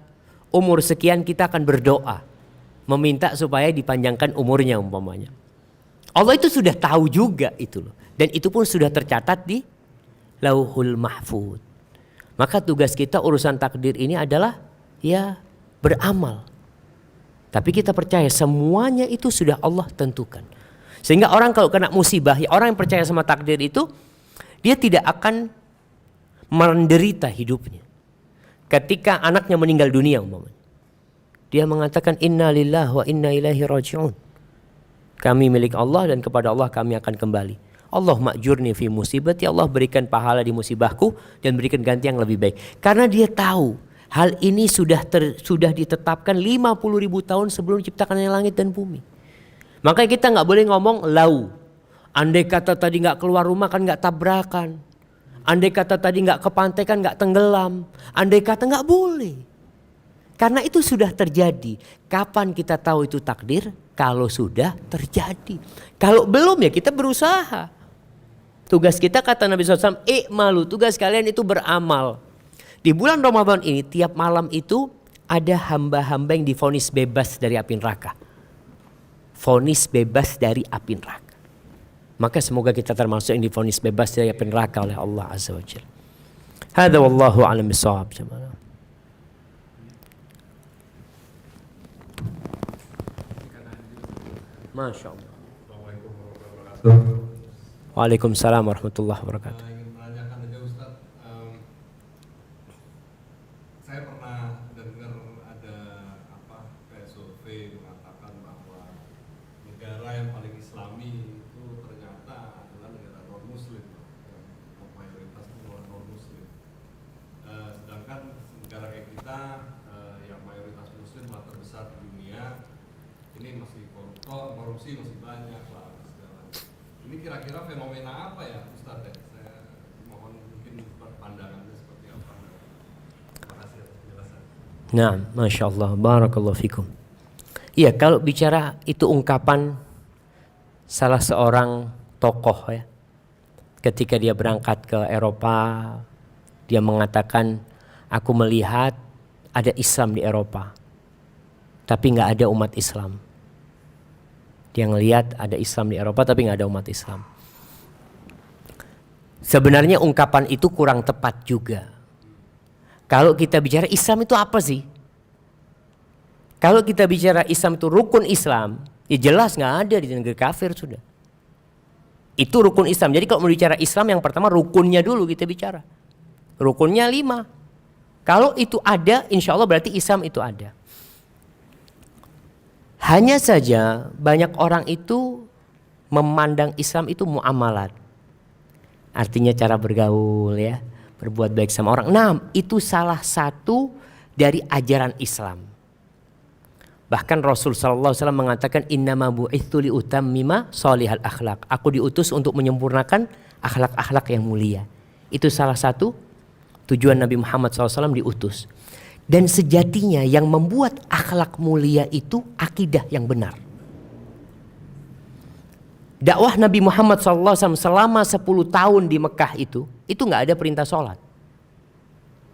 umur sekian kita akan berdoa meminta supaya dipanjangkan umurnya umpamanya. Allah itu sudah tahu juga itu loh. Dan itu pun sudah tercatat di Lauhul Mahfuz. Maka tugas kita urusan takdir ini adalah ya beramal. Tapi kita percaya semuanya itu sudah Allah tentukan. Sehingga orang kalau kena musibah, ya orang yang percaya sama takdir itu dia tidak akan menderita hidupnya. Ketika anaknya meninggal dunia umpamanya, dia mengatakan inna lillahi wa inna ilaihi raji'un. Kami milik Allah dan kepada Allah kami akan kembali. Allah ma'jurni fi musibati, Allah berikan pahala di musibahku dan berikan ganti yang lebih baik. Karena dia tahu hal ini sudah ditetapkan 50.000 tahun sebelum diciptakannya langit dan bumi. Makanya kita nggak boleh ngomong lau. Andai kata tadi nggak keluar rumah kan nggak tabrakan. Andai kata tadi nggak ke pantai kan nggak tenggelam. Andai kata nggak boleh. Karena itu sudah terjadi. Kapan kita tahu itu takdir? Kalau sudah terjadi. Kalau belum ya kita berusaha. Tugas kita kata Nabi SAW, i'malu, tugas kalian itu beramal. Di bulan Ramadan ini tiap malam itu ada hamba-hamba yang divonis bebas dari api neraka. Vonis bebas dari api neraka. Maka semoga kita termasuk yang divonis bebas dari api neraka oleh Allah Azza wa Jalla. Hadza wallahu a'lam bissawab. Masya Allah. Waalaikumsalam warahmatullahi wabarakatuh. Ingin menanyakan aja Ustaz, saya pernah dengar ada kayak survei mengatakan bahwa negara yang paling Islami itu ternyata adalah negara non Muslim, yang mayoritas itu non Muslim. Sedangkan negara kayak kita yang mayoritas Muslim malah terbesar di dunia, ini masih korupsi masih banyak lah segala. Ini kira-kira fenomena apa ya Ustaz? Saya mohon mungkin pandangannya seperti apa. Terima kasih atas penjelasan. Nah, Masya Allah, barakallahu fikum. Iya, kalau bicara itu ungkapan salah seorang tokoh ya. Ketika dia berangkat ke Eropa, dia mengatakan, aku melihat ada Islam di Eropa, tapi nggak ada umat Islam. Dia ngelihat ada Islam di Eropa tapi nggak ada umat Islam. Sebenarnya ungkapan itu kurang tepat juga. Kalau kita bicara Islam itu apa sih? Kalau kita bicara Islam itu rukun Islam, ya jelas nggak ada di negara kafir sudah. Itu rukun Islam. Jadi kalau mau bicara Islam yang pertama rukunnya dulu kita bicara. Rukunnya 5. Kalau itu ada, insya Allah berarti Islam itu ada. Hanya saja banyak orang itu memandang Islam itu muamalat. Artinya cara bergaul ya, berbuat baik sama orang. Nah, itu salah satu dari ajaran Islam. Bahkan Rasul sallallahu alaihi wasallam mengatakan innama bu'itsu liutammima shalihal akhlak. Aku diutus untuk menyempurnakan akhlak-akhlak yang mulia. Itu salah satu tujuan Nabi Muhammad SAW diutus. Dan sejatinya yang membuat akhlak mulia itu akidah yang benar. Dakwah Nabi Muhammad SAW selama 10 tahun di Mekah itu nggak ada perintah sholat.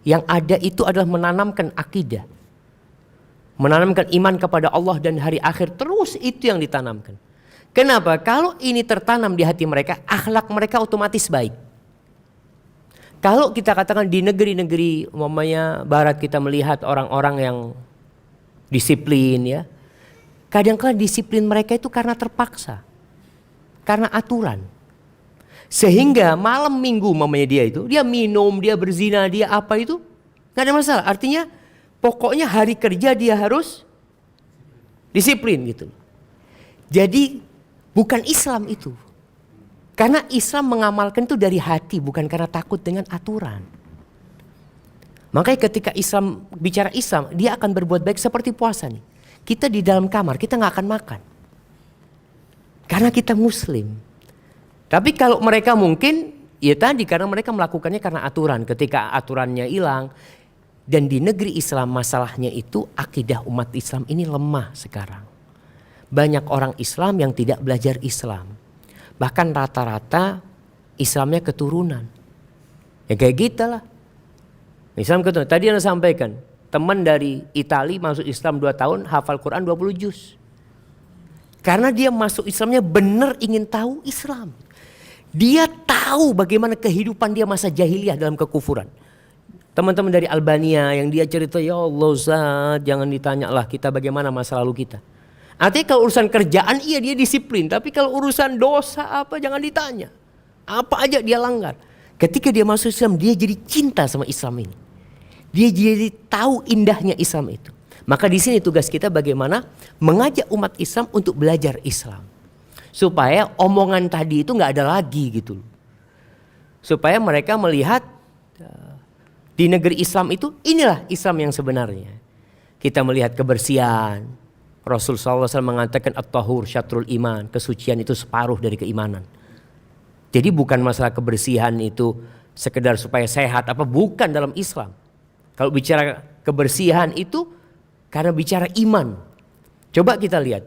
Yang ada itu adalah menanamkan akidah. Menanamkan iman kepada Allah dan hari akhir, terus itu yang ditanamkan. Kenapa? Kalau ini tertanam di hati mereka, akhlak mereka otomatis baik. Kalau kita katakan di negeri-negeri umpamanya barat kita melihat orang-orang yang disiplin ya. Kadang-kadang disiplin mereka itu karena terpaksa. Karena aturan. Sehingga malam minggu umpamanya dia minum, dia berzina, dia apa itu gak ada masalah. Artinya pokoknya hari kerja dia harus disiplin gitu. Jadi bukan Islam itu. Karena Islam mengamalkan itu dari hati, bukan karena takut dengan aturan. Makanya ketika Islam bicara Islam, dia akan berbuat baik seperti puasa nih. Kita di dalam kamar, kita gak akan makan. Karena kita Muslim. Tapi kalau mereka mungkin, ya tadi karena mereka melakukannya karena aturan. Ketika aturannya hilang, dan di negeri Islam masalahnya itu akidah umat Islam ini lemah sekarang. Banyak orang Islam yang tidak belajar Islam. Bahkan rata-rata Islamnya keturunan. Ya kayak gitu lah. Islam keturunan. Tadi Anda sampaikan, teman dari Italia masuk Islam 2 tahun, hafal Quran 20 juz. Karena dia masuk Islamnya benar ingin tahu Islam. Dia tahu bagaimana kehidupan dia masa jahiliyah dalam kekufuran. Teman-teman dari Albania yang dia cerita, ya Allah Ustaz, jangan ditanya lah kita bagaimana masa lalu kita. Artinya kalau urusan kerjaan iya dia disiplin. Tapi kalau urusan dosa apa jangan ditanya. Apa aja dia langgar. Ketika dia masuk Islam dia jadi cinta sama Islam ini. Dia jadi tahu indahnya Islam itu. Maka di sini tugas kita bagaimana mengajak umat Islam untuk belajar Islam. Supaya omongan tadi itu gak ada lagi gitu. Supaya mereka melihat di negeri Islam itu inilah Islam yang sebenarnya. Kita melihat kebersihan. Rasul SAW mengatakan at-tahur syatrul iman. Kesucian itu separuh dari keimanan. Jadi bukan masalah kebersihan itu sekedar supaya sehat apa. Bukan dalam Islam. Kalau bicara kebersihan itu karena bicara iman. Coba kita lihat.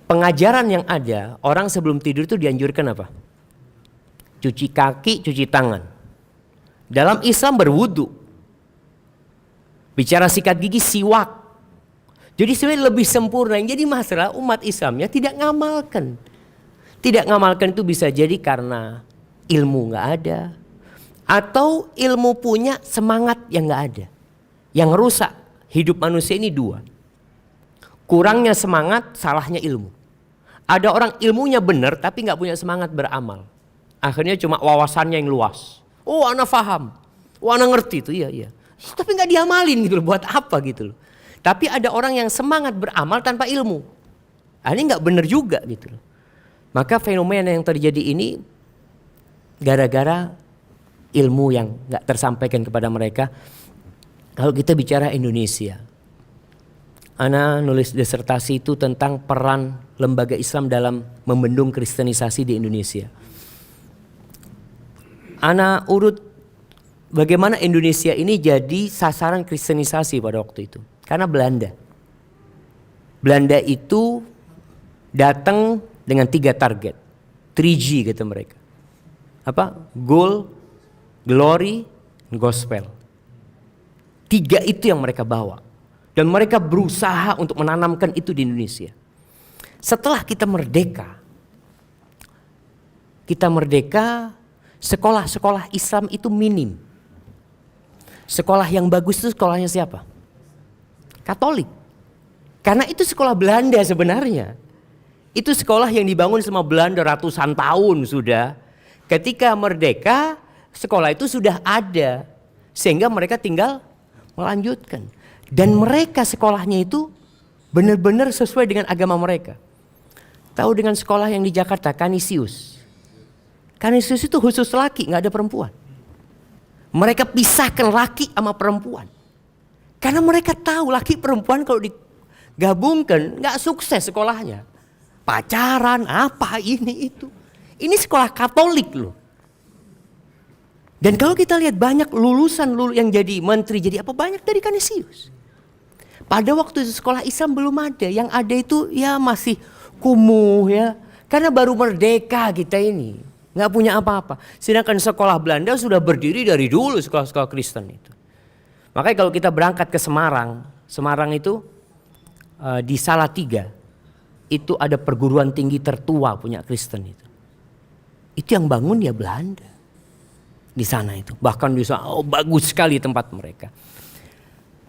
Pengajaran yang ada, orang sebelum tidur itu dianjurkan apa? Cuci kaki, cuci tangan. Dalam Islam berwudu. Bicara sikat gigi, siwak. Jadi sebenarnya lebih sempurna. Yang jadi masalah umat Islamnya tidak ngamalkan. Tidak ngamalkan itu bisa jadi karena ilmu gak ada. Atau ilmu punya semangat yang gak ada. Yang rusak hidup manusia ini 2. Kurangnya semangat, salahnya ilmu. Ada orang ilmunya benar tapi gak punya semangat beramal. Akhirnya cuma wawasannya yang luas. Oh anak paham. Oh anak ngerti itu iya. Tapi gak diamalin gitu loh. Buat apa gitu loh. Tapi ada orang yang semangat beramal tanpa ilmu. Ini gak benar juga gitu loh. Maka fenomena yang terjadi ini gara-gara ilmu yang gak tersampaikan kepada mereka. Kalau kita bicara Indonesia. Ana nulis disertasi itu tentang peran lembaga Islam dalam membendung kristenisasi di Indonesia. Ana urut bagaimana Indonesia ini jadi sasaran kristenisasi pada waktu itu. Karena Belanda itu datang dengan 3 target. 3G kata mereka. Apa? Gold, glory, gospel. 3 itu yang mereka bawa. Dan mereka berusaha untuk menanamkan itu di Indonesia. Setelah kita merdeka, sekolah-sekolah Islam itu minim. Sekolah yang bagus itu sekolahnya siapa? Katolik. Karena itu sekolah Belanda sebenarnya. Itu sekolah yang dibangun sama Belanda ratusan tahun sudah. Ketika merdeka, sekolah itu sudah ada. Sehingga mereka tinggal melanjutkan. Dan mereka sekolahnya itu benar-benar sesuai dengan agama mereka. Tahu dengan sekolah yang di Jakarta, Kanisius. Kanisius itu khusus laki, gak ada perempuan. Mereka pisahkan laki sama perempuan. Karena mereka tahu laki perempuan kalau digabungkan gak sukses sekolahnya. Pacaran, apa ini itu. Ini sekolah Katolik loh. Dan kalau kita lihat banyak lulusan yang jadi menteri, jadi apa banyak dari Kanisius. Pada waktu itu sekolah Islam belum ada. Yang ada itu ya masih kumuh ya. Karena baru merdeka kita ini. Gak punya apa-apa. Sedangkan sekolah Belanda sudah berdiri dari dulu sekolah-sekolah Kristen itu. Makanya kalau kita berangkat ke Semarang. Semarang itu di Salatiga. Itu ada perguruan tinggi tertua punya Kristen itu. Itu yang bangun ya Belanda. di sana itu. Bahkan di sana bagus sekali tempat mereka.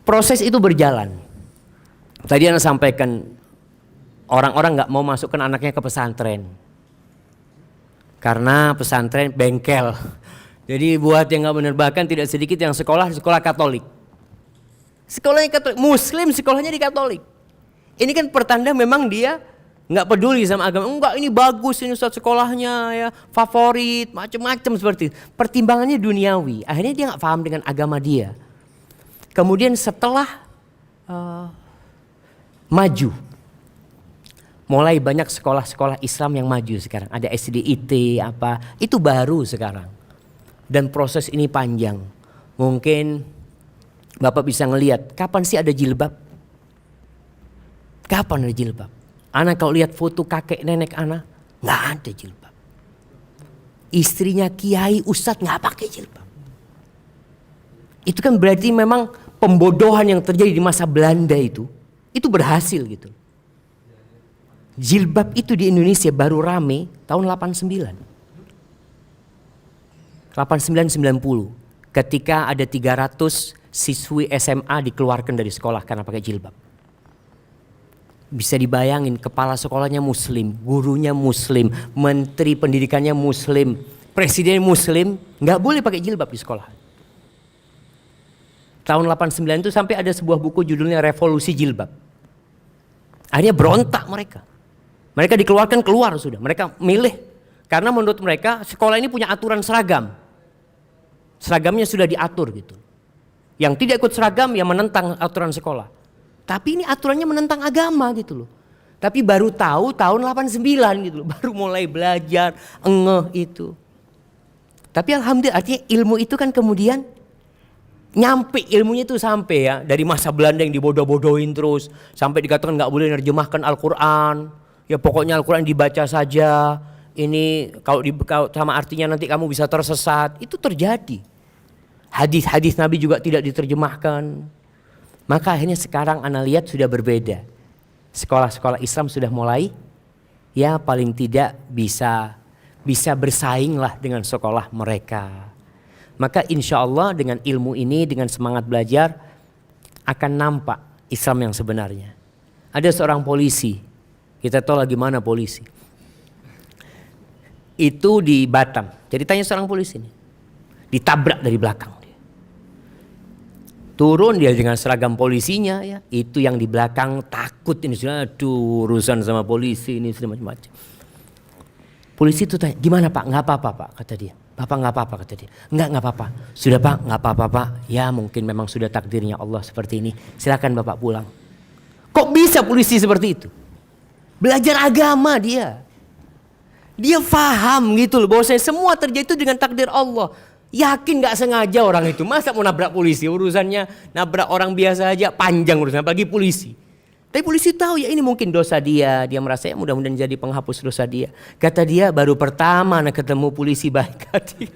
Proses itu berjalan. Tadi Anda sampaikan orang-orang nggak mau masukkan anaknya ke pesantren karena pesantren bengkel. Jadi buat yang nggak menerbakan tidak sedikit yang sekolah Katolik. Sekolahnya Katolik, Muslim sekolahnya di Katolik. Ini kan pertanda memang dia nggak peduli sama agama. Enggak, ini bagus ini Ustaz sekolahnya ya, favorit, macam-macam seperti itu. Pertimbangannya duniawi. Akhirnya dia nggak paham dengan agama dia. Kemudian setelah maju, mulai banyak sekolah-sekolah Islam yang maju sekarang. Ada SDIT apa, itu baru sekarang. Dan proses ini panjang. Mungkin Bapak bisa ngelihat kapan sih ada jilbab? Kapan ada jilbab? Anak kalau lihat foto kakek nenek anak, nggak ada jilbab. Istrinya kiai ustadz nggak pakai jilbab. Itu kan berarti memang pembodohan yang terjadi di masa Belanda itu berhasil gitu. Jilbab itu di Indonesia baru rame tahun 89. 89-90 ketika ada 300 siswi SMA dikeluarkan dari sekolah karena pakai jilbab. Bisa dibayangin, kepala sekolahnya muslim, gurunya muslim, menteri pendidikannya muslim, presiden muslim, nggak boleh pakai jilbab di sekolah. Tahun 89 itu sampai ada sebuah buku judulnya Revolusi Jilbab. Akhirnya berontak mereka. Mereka dikeluarkan keluar sudah. Mereka milih karena menurut mereka sekolah ini punya aturan seragam. Seragamnya sudah diatur gitu. Yang tidak ikut seragam ya menentang aturan sekolah. Tapi ini aturannya menentang agama gitu loh. Tapi baru tahu tahun 89 gitu loh. Baru mulai belajar itu. Tapi alhamdulillah artinya ilmu itu kan kemudian nyampe, ilmunya itu sampai ya. Dari masa Belanda yang dibodoh-bodohin terus. Sampai dikatakan gak boleh nerjemahkan Al-Quran. Ya pokoknya Al-Quran dibaca saja. Ini kalau sama artinya nanti kamu bisa tersesat. Itu terjadi. Hadis-hadis Nabi juga tidak diterjemahkan. Maka akhirnya sekarang Anda lihat sudah berbeda. Sekolah-sekolah Islam sudah mulai ya paling tidak bisa bersaing lah dengan sekolah mereka. Maka insya Allah dengan ilmu ini, dengan semangat belajar akan nampak Islam yang sebenarnya. Ada seorang polisi, kita tahu lagi mana polisi. Itu di Batam. Ceritanya seorang polisi ini ditabrak dari belakang dia. Turun dia dengan seragam polisinya ya. Itu yang di belakang takut ini sudah aduh urusan sama polisi ini sudah macam-macam. Polisi itu tanya, "Gimana Pak? Enggak apa-apa Pak," kata dia. "Bapak enggak apa-apa," kata dia. Enggak apa-apa." "Sudah Pak, enggak apa-apa Pak. Ya mungkin memang sudah takdirnya Allah seperti ini. Silakan Bapak pulang." Kok bisa polisi seperti itu? Belajar agama dia. Dia paham gitu loh bahwasanya semua terjadi itu dengan takdir Allah. Yakin gak sengaja orang itu. Masa mau nabrak polisi? Urusannya nabrak orang biasa aja panjang urusannya, apalagi polisi. Tapi polisi tahu ya ini mungkin dosa dia. Dia merasa ya mudah-mudahan jadi penghapus dosa dia. Kata dia baru pertama ketemu polisi baik hati.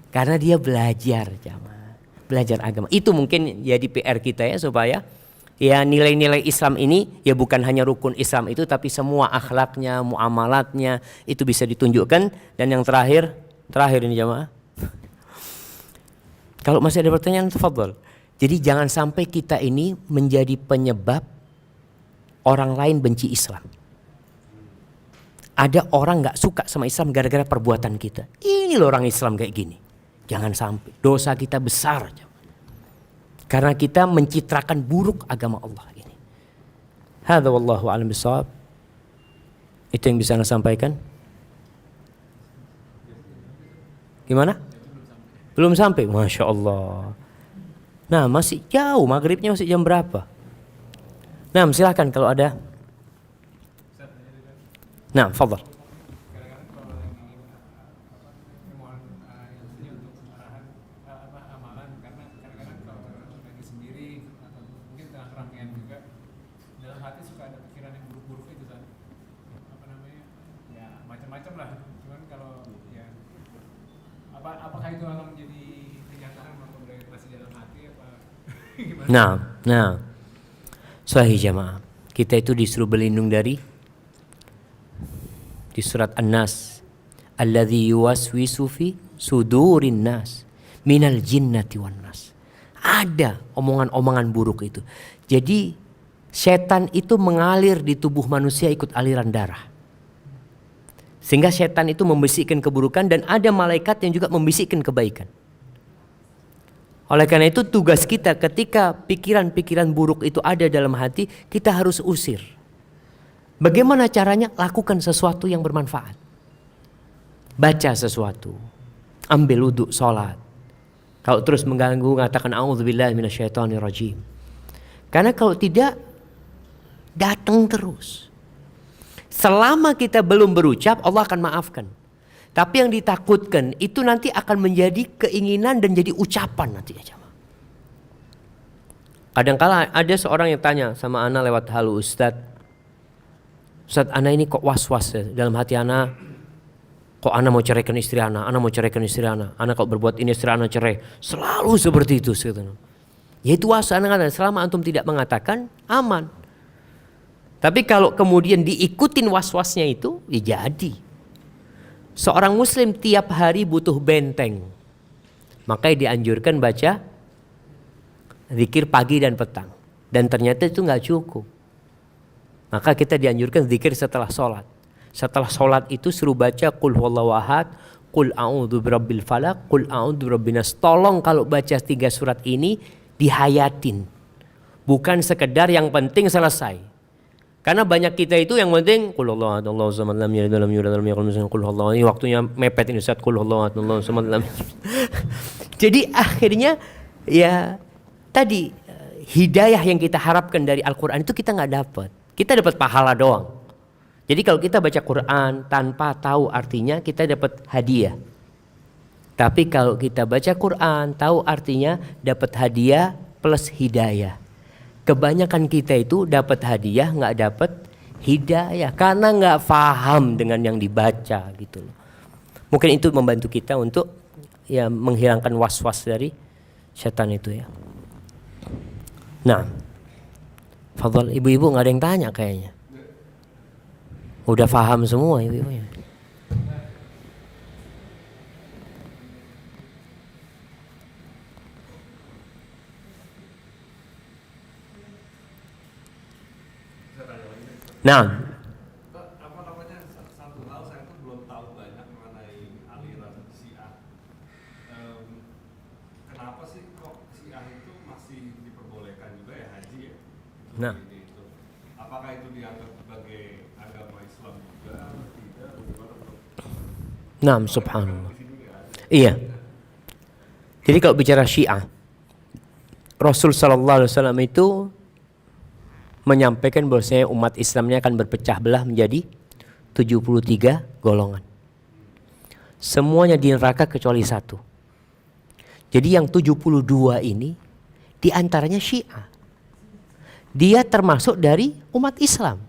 Karena dia belajar jamaah. Belajar agama. Itu mungkin jadi PR kita ya supaya ya nilai-nilai Islam ini ya bukan hanya rukun Islam itu tapi semua akhlaknya, muamalatnya itu bisa ditunjukkan. Dan yang terakhir ini jamaah. Kalau masih ada pertanyaan tafadhol. Jadi jangan sampai kita ini menjadi penyebab orang lain benci Islam. Ada orang gak suka sama Islam gara-gara perbuatan kita. Ini loh orang Islam kayak gini. Jangan sampai. Dosa kita besar. Karena kita mencitrakan buruk agama Allah ini. Hadza wallahu a'lam bishawab. Itu yang bisa Anda sampaikan. Gimana? Belum sampai. Masya Allah. Nah masih jauh. Maghribnya masih jam berapa? Nah silahkan kalau ada. Nah fadhal. Apakah itu akan menjadi kenyataan atau masih dalam hati apa gimana? Nah, sahih jamaah. Kita itu disuruh berlindung dari di surat An-Nas, alladzi yuwaswisu fi sudurin nas minal jinnati wan nas. Ada omongan-omongan buruk itu. Jadi setan itu mengalir di tubuh manusia ikut aliran darah. Sehingga setan itu membisikkan keburukan dan ada malaikat yang juga membisikkan kebaikan. Oleh karena itu tugas kita ketika pikiran-pikiran buruk itu ada dalam hati, kita harus usir. Bagaimana caranya? Lakukan sesuatu yang bermanfaat. Baca sesuatu. Ambil wudhu, sholat. Kalau terus mengganggu, mengatakan a'udzubillahi minasyaitonirrajim. Karena kalau tidak, datang terus. Selama kita belum berucap, Allah akan maafkan. Tapi yang ditakutkan itu nanti akan menjadi keinginan dan jadi ucapan nanti aja. Kadang-kala ada seorang yang tanya sama ana lewat halu, Ustaz, ana ini kok was-was ya dalam hati ana. Kok ana mau ceraikan istri ana mau ceraikan istri ana kok berbuat ini istri ana cerai. Selalu seperti itu. Ya itu was, ana kata selama antum tidak mengatakan aman. Tapi kalau kemudian diikutin was-wasnya itu, ya jadi. Seorang muslim tiap hari butuh benteng. Makanya dianjurkan baca zikir pagi dan petang. Dan ternyata itu gak cukup. Maka kita dianjurkan zikir setelah sholat. Setelah sholat itu suruh baca Qul huwallahu ahad, Qul a'udzu birabbil falaq, Qul a'udzu birabbin nas. Tolong kalau baca 3 surat ini dihayatin. Bukan sekedar yang penting selesai. Karena banyak kita itu yang penting Qul huwallahu ahad, Allahu samad, lam yalid walam yulad walam yakul lahu kufuwan ahad. Qul huwallahu ahad. Ini waktunya mepet ini Ustaz. Qul huwallahu ahad, Allahu samad, lam. Jadi akhirnya ya tadi hidayah yang kita harapkan dari Al-Quran itu kita nggak dapat. Kita dapat pahala doang. Jadi kalau kita baca Quran tanpa tahu artinya, kita dapat hadiah. Tapi kalau kita baca Quran tahu artinya, dapat hadiah plus hidayah. Kebanyakan kita itu dapat hadiah nggak dapat hidayah karena nggak paham dengan yang dibaca gitu loh. Mungkin itu membantu kita untuk ya menghilangkan was-was dari setan itu ya. Nah, fadhal, ibu-ibu nggak ada yang tanya kayaknya. Udah paham semua ibu-ibunya. Nah, apa namanya, satu hal saya tuh belum tahu banyak mengenai aliran Syiah. Kenapa sih kok Syiah itu masih diperbolehkan juga ya haji ya? Nah. Itu. Apakah itu dianggap sebagai agama Islam juga atau tidak? nah, subhanallah. Iya. Jadi kalau bicara Syiah, Rasul sallallahu alaihi wasallam itu menyampaikan bahwasanya umat Islamnya akan berpecah belah menjadi 73 golongan. Semuanya di neraka kecuali satu. Jadi yang 72 ini diantaranya Syiah. Dia termasuk dari umat Islam.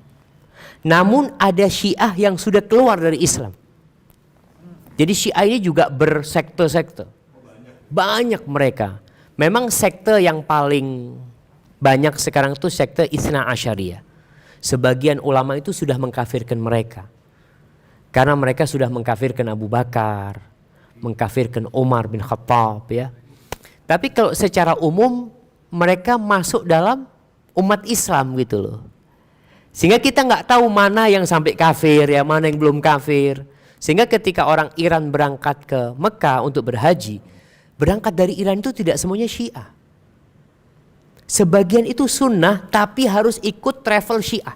Namun ada Syiah yang sudah keluar dari Islam. Jadi Syiah ini juga bersekte-sekte. Banyak mereka. Memang sekte yang paling banyak sekarang itu sekte Itsna Asyariyah. Sebagian ulama itu sudah mengkafirkan mereka. Karena mereka sudah mengkafirkan Abu Bakar, mengkafirkan Umar bin Khattab ya. Tapi kalau secara umum mereka masuk dalam umat Islam gitu loh. Sehingga kita nggak tahu mana yang sampai kafir ya, mana yang belum kafir. Sehingga ketika orang Iran berangkat ke Mekah untuk berhaji, berangkat dari Iran itu tidak semuanya Syiah. Sebagian itu sunnah tapi harus ikut travel Syiah.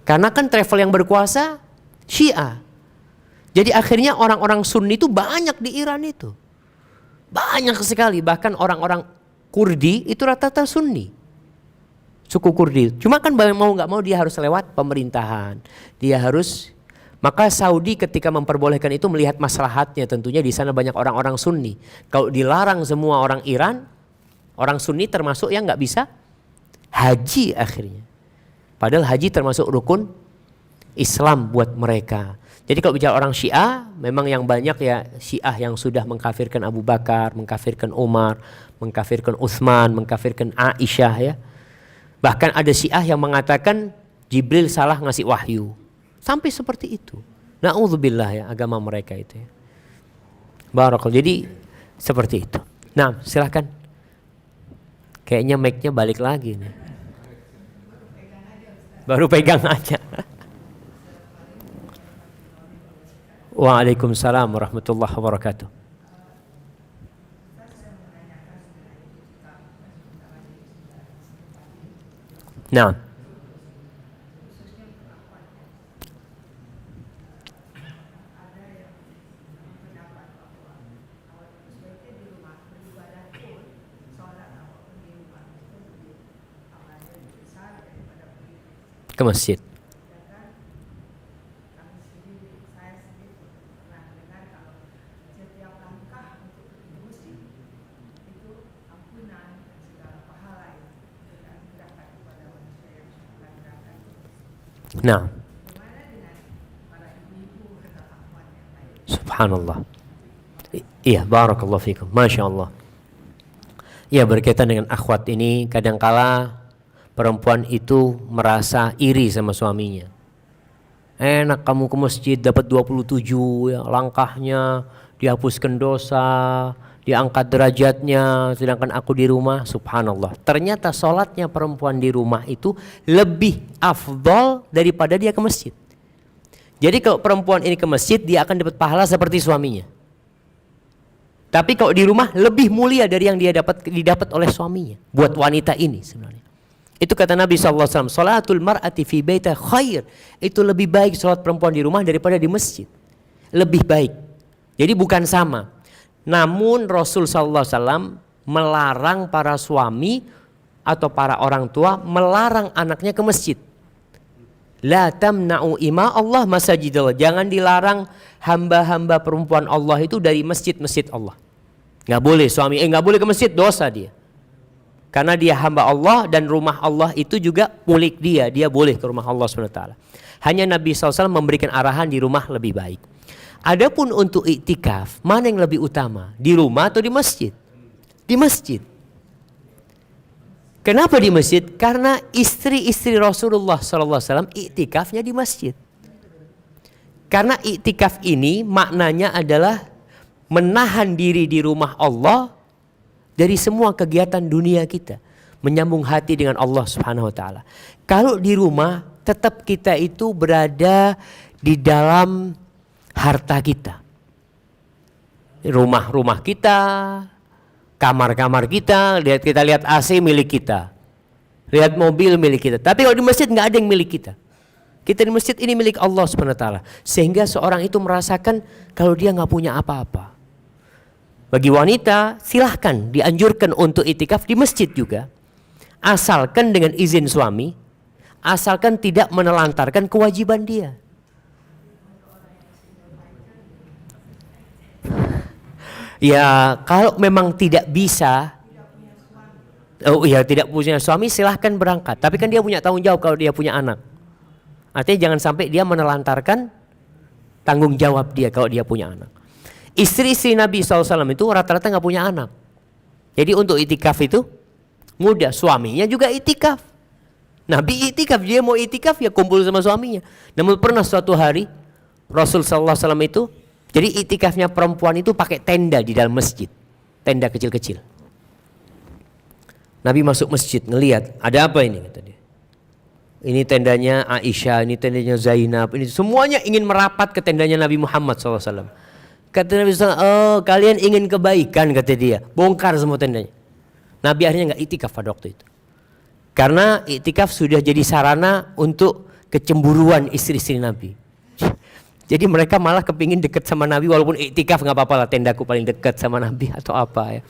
Karena kan travel yang berkuasa Syiah. Jadi akhirnya orang-orang Sunni itu banyak di Iran itu. Banyak sekali, bahkan orang-orang Kurdi itu rata-rata Sunni. Suku Kurdi. Cuma kan mau nggak mau dia harus lewat pemerintahan. Dia harus, maka Saudi ketika memperbolehkan itu melihat maslahatnya, tentunya di sana banyak orang-orang Sunni. Kalau dilarang semua orang Iran, orang Sunni termasuk yang nggak bisa haji akhirnya. Padahal haji termasuk rukun Islam buat mereka. Jadi kalau bicara orang Syiah, memang yang banyak ya Syiah yang sudah mengkafirkan Abu Bakar, mengkafirkan Umar, mengkafirkan Utsman, mengkafirkan Aisyah ya. Bahkan ada Syiah yang mengatakan Jibril salah ngasih wahyu. Sampai seperti itu. Na'udzubillah ya agama mereka itu ya. Barakallah. Jadi seperti itu. Nah, silakan. Kayaknya mic-nya balik lagi nih. Baru pegang aja. Waalaikumsalam warahmatullahi wabarakatuh. Nah, ke masjid. Nah, subhanallah. Iya, barakallahu fikum. Masya Allah. Ya, berkaitan dengan akhwat ini, kadangkala perempuan itu merasa iri sama suaminya. Enak kamu ke masjid dapat 27 ya, langkahnya, dihapuskan dosa, diangkat derajatnya, sedangkan aku di rumah. Subhanallah. Ternyata sholatnya perempuan di rumah itu lebih afdol daripada dia ke masjid. Jadi kalau perempuan ini ke masjid, dia akan dapat pahala seperti suaminya. Tapi kalau di rumah lebih mulia dari yang dia didapat oleh suaminya. Buat wanita ini sebenarnya. Itu kata Nabi SAW, salatul mar'ati fi baita khair. Itu lebih baik salat perempuan di rumah daripada di masjid. Lebih baik. Jadi bukan sama. Namun Rasul SAW melarang para suami atau para orang tua melarang anaknya ke masjid. La tamna'u ima Allah masajidallah. Jangan dilarang hamba-hamba perempuan Allah itu dari masjid-masjid Allah. Nggak boleh suami, nggak boleh ke masjid, dosa dia. Karena dia hamba Allah dan rumah Allah itu juga milik dia. Dia boleh ke rumah Allah SWT. Hanya Nabi SAW memberikan arahan di rumah lebih baik. Adapun untuk iktikaf, mana yang lebih utama? Di rumah atau di masjid? Di masjid. Kenapa di masjid? Karena istri-istri Rasulullah SAW iktikafnya di masjid. Karena iktikaf ini maknanya adalah menahan diri di rumah Allah dari semua kegiatan dunia kita, menyambung hati dengan Allah Subhanahu wa taala. Kalau di rumah tetap kita itu berada di dalam harta kita. Rumah-rumah kita, kamar-kamar kita, kita lihat AC milik kita. Lihat mobil milik kita. Tapi kalau di masjid nggak ada yang milik kita. Kita di masjid ini milik Allah Subhanahu wa taala. Sehingga seorang itu merasakan kalau dia nggak punya apa-apa. Bagi wanita silahkan dianjurkan untuk itikaf di masjid juga. Asalkan dengan izin suami, asalkan tidak menelantarkan kewajiban dia. Ya kalau memang tidak bisa, tidak punya suami silahkan berangkat. Tapi kan dia punya tanggung jawab kalau dia punya anak. Artinya jangan sampai dia menelantarkan tanggung jawab dia kalau dia punya anak. Istri-istri Nabi SAW itu rata-rata nggak punya anak. Jadi untuk itikaf itu mudah. Suaminya juga itikaf. Nabi itikaf, dia mau itikaf ya kumpul sama suaminya. Namun pernah suatu hari Rasul SAW itu, jadi itikafnya perempuan itu pakai tenda di dalam masjid. Tenda kecil-kecil. Nabi masuk masjid ngelihat ada apa ini kata dia. Ini tendanya Aisyah, ini tendanya Zainab, ini semuanya ingin merapat ke tendanya Nabi Muhammad SAW. Kata Nabi SAW, oh kalian ingin kebaikan kata dia, bongkar semua tendanya. Nabi akhirnya nggak itikaf pada waktu itu. Karena itikaf sudah jadi sarana untuk kecemburuan istri-istri Nabi. Jadi mereka malah kepingin dekat sama Nabi walaupun itikaf nggak apa-apa lah, tendaku paling dekat sama Nabi atau apa ya.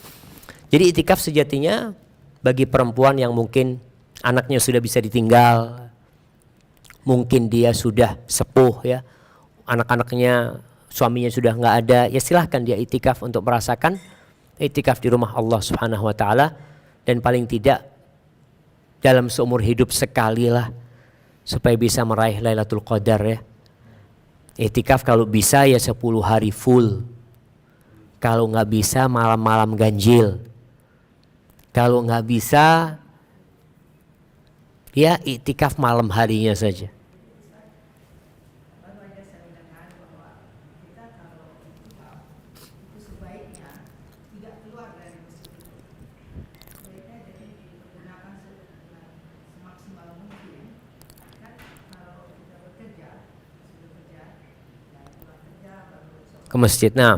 Jadi itikaf sejatinya bagi perempuan yang mungkin anaknya sudah bisa ditinggal, mungkin dia sudah sepuh ya, anak-anaknya suaminya sudah nggak ada, ya silahkan dia itikaf untuk merasakan itikaf di rumah Allah Subhanahu wa taala, dan paling tidak dalam seumur hidup sekali lah supaya bisa meraih Lailatul Qadar ya. Itikaf kalau bisa ya 10 hari full. Kalau nggak bisa malam-malam ganjil. Kalau nggak bisa ya itikaf malam harinya saja. ke masjid. Nah,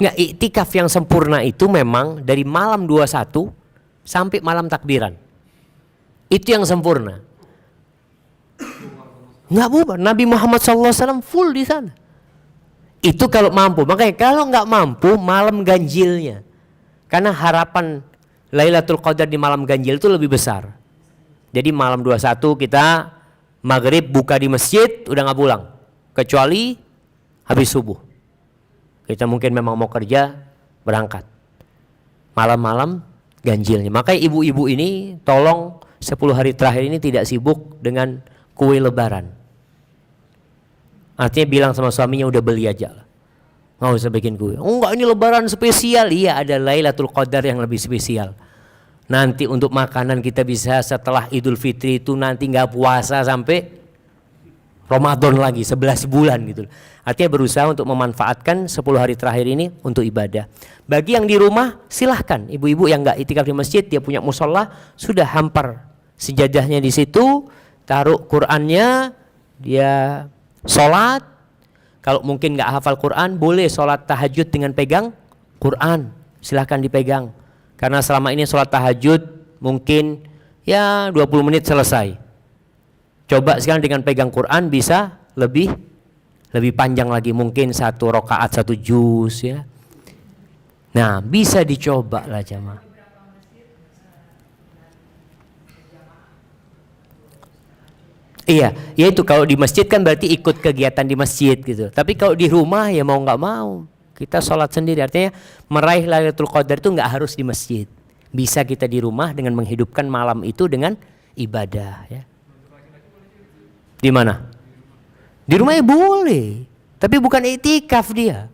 nggak, iktikaf yang sempurna itu memang dari malam 21 sampai malam takbiran. Itu yang sempurna. Nggak bubar. Nabi Muhammad SAW full di sana. Itu kalau mampu. Makanya kalau nggak mampu, malam ganjilnya. Karena harapan Lailatul Qadar di malam ganjil itu lebih besar. Jadi malam 21 kita maghrib buka di masjid, udah nggak pulang. Kecuali habis subuh. Kita mungkin memang mau kerja, berangkat. Malam-malam ganjilnya. Makanya ibu-ibu ini tolong 10 hari terakhir ini tidak sibuk dengan kue lebaran. Artinya bilang sama suaminya udah beli aja lah. Nggak usah bikin kue. Oh enggak, ini lebaran spesial. Iya, ada Lailatul Qadar yang lebih spesial. Nanti untuk makanan kita bisa setelah Idul Fitri itu nanti nggak puasa sampai Ramadan lagi 11 bulan gitu. Artinya berusaha untuk memanfaatkan 10 hari terakhir ini untuk ibadah. Bagi yang di rumah silahkan. Ibu-ibu yang nggak itikaf di masjid, dia punya musola, sudah hampar sejadahnya di situ, taruh Qur'annya, dia sholat. Kalau mungkin nggak hafal Quran, boleh sholat tahajud dengan pegang Quran, silahkan dipegang. Karena selama ini sholat tahajud mungkin ya 20 menit selesai. Coba sekarang dengan pegang Quran bisa lebih panjang lagi, mungkin 1 rakaat 1 juz ya. Nah, bisa dicoba lah jamaah. Iya, ya itu kalau di masjid kan berarti ikut kegiatan di masjid gitu. Tapi kalau di rumah ya mau nggak mau kita sholat sendiri. Artinya meraih Lailatul Qadar itu nggak harus di masjid. Bisa kita di rumah dengan menghidupkan malam itu dengan ibadah. Ya. Di mana? Di rumah ya boleh, tapi bukan iktikaf dia.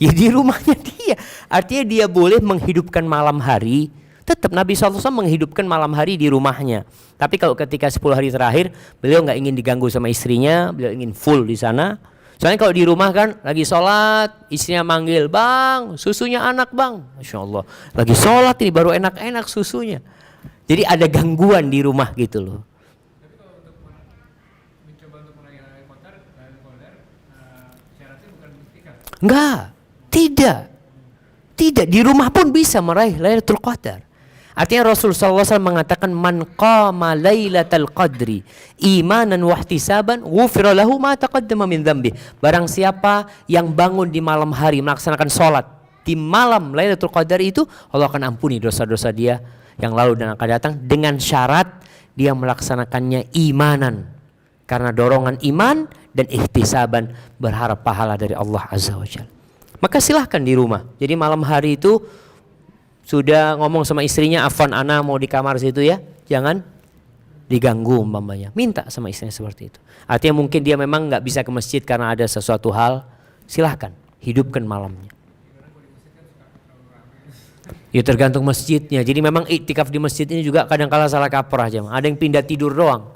Ya di rumahnya dia. Artinya dia boleh menghidupkan malam hari. Tetap Nabi SAW menghidupkan malam hari di rumahnya. Tapi kalau ketika 10 hari terakhir, beliau nggak ingin diganggu sama istrinya, beliau ingin full di sana. Soalnya kalau di rumah kan lagi sholat, istrinya manggil, bang, susunya anak bang. Masya Allah, lagi sholat ini baru enak-enak susunya. Jadi ada gangguan di rumah gitu loh. Tapi kalau untuk mencoba untuk meraih Lailatul Qadar, syaratnya bukan iktikaf. Enggak, tidak, di rumah pun bisa meraih Lailatul Qadar. Artinya Rasulullah SAW mengatakan man qama lailatal qadri imanan wa ihtisaban ghufira lahu ma taqaddama min dzambi. Barang siapa yang bangun di malam hari melaksanakan sholat di malam Lailatul Qadar itu, Allah akan ampuni dosa-dosa dia yang lalu dan akan datang dengan syarat dia melaksanakannya imanan. Karena dorongan iman dan ihtisaban, berharap pahala dari Allah Azza wa Jalla. Maka silahkan di rumah. Jadi malam hari itu sudah ngomong sama istrinya, afwan ana mau di kamar situ ya, jangan diganggu umpamanya. Minta sama istrinya seperti itu. Artinya mungkin dia memang nggak bisa ke masjid karena ada sesuatu hal, silahkan hidupkan malamnya. Ya tergantung masjidnya. Jadi memang iktikaf di masjid ini juga kadang-kala salah kaprah aja. Ada yang pindah tidur doang.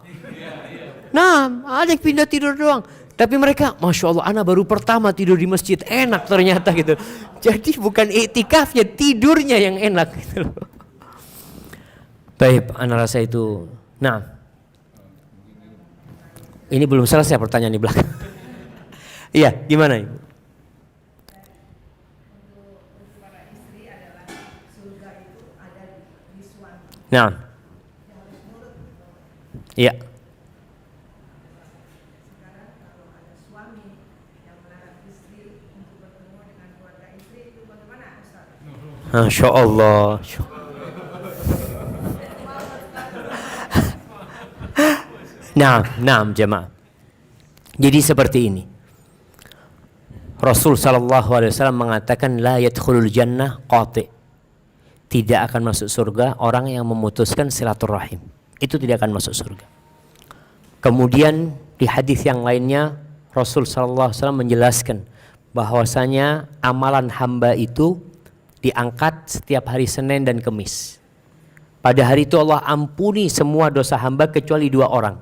Nah, ada yang pindah tidur doang. Tapi mereka, Masya Allah, ana baru pertama tidur di masjid, enak ternyata gitu. Jadi bukan iktikafnya, tidurnya yang enak gitu. Baik, ana rasa itu. Nah, ini belum selesai pertanyaan di belakang. Iya, gimana Ibu? Nah, iya. Masya Allah. Nah, jemaah. Jadi seperti ini. Rasul sallallahu alaihi wasallam mengatakan la yadkhulul jannah qati. Tidak akan masuk surga orang yang memutuskan silaturahim. Itu tidak akan masuk surga. Kemudian di hadis yang lainnya Rasul sallallahu alaihi wasallam menjelaskan bahwasanya amalan hamba itu diangkat setiap hari Senin dan Kemis. Pada hari itu Allah ampuni semua dosa hamba kecuali 2 orang.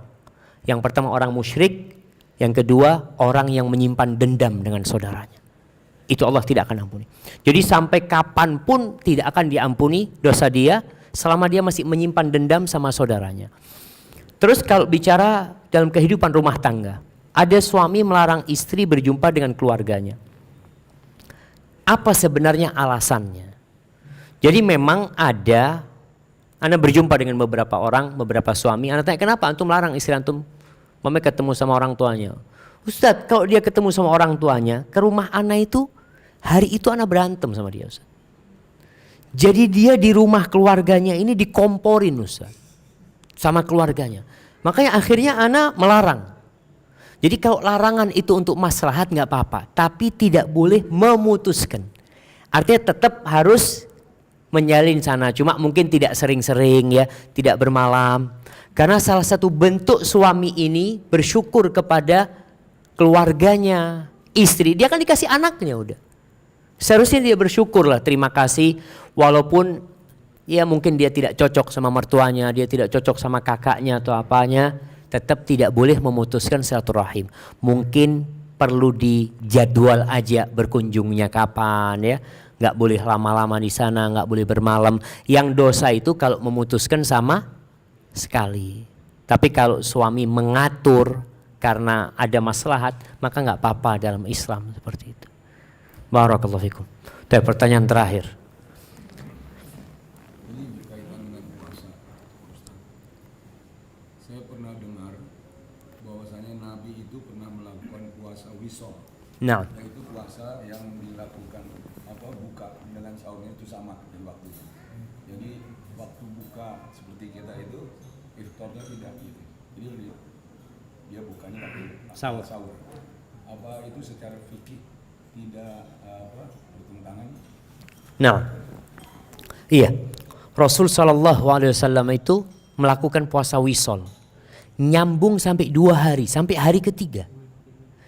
Yang pertama orang musyrik, yang kedua orang yang menyimpan dendam dengan saudaranya. Itu Allah tidak akan ampuni. Jadi sampai kapanpun tidak akan diampuni dosa dia selama dia masih menyimpan dendam sama saudaranya. Terus kalau bicara dalam kehidupan rumah tangga. Ada suami melarang istri berjumpa dengan keluarganya. Apa sebenarnya alasannya? Jadi memang ada, Anda berjumpa dengan beberapa orang, beberapa suami, Anda tanya kenapa antum larang istri antum mama ketemu sama orang tuanya? Ustadz, kalau dia ketemu sama orang tuanya, ke rumah Ana itu, hari itu Ana berantem sama dia, Ustadz. Jadi dia di rumah keluarganya ini dikomporin, Ustadz, sama keluarganya. Makanya akhirnya Ana melarang. Jadi kalau larangan itu untuk maslahat nggak apa-apa, tapi tidak boleh memutuskan. Artinya tetap harus menjalin sana, cuma mungkin tidak sering-sering ya, tidak bermalam. Karena salah satu bentuk suami ini bersyukur kepada keluarganya, istri, dia kan dikasih anaknya udah. Seharusnya dia bersyukur lah, terima kasih, walaupun ya mungkin dia tidak cocok sama mertuanya, dia tidak cocok sama kakaknya atau apanya, tetap tidak boleh memutuskan silaturahim. Mungkin perlu dijadwal aja berkunjungnya kapan ya, nggak boleh lama-lama di sana, nggak boleh bermalam. Yang dosa itu kalau memutuskan sama sekali. Tapi kalau suami mengatur karena ada maslahat, maka nggak apa-apa dalam Islam seperti itu. Barakallahu fikum. Pertanyaan terakhir. Ini berkaitan dengan puasa, Ustaz. Saya pernah dengar bahwasanya Nabi itu pernah melakukan puasa wisol. Nah, Yaitu puasa yang dilakukan buka dengan sahurnya itu sama di waktunya. Jadi waktu buka seperti kita itu iftarnya tidak gitu. Jadi dia bukanya pakai sahur. Apa itu secara fikih tidak bertentangan? nah, iya. Rasul SAW itu melakukan puasa wisol, nyambung sampai 2 hari, sampai hari ketiga.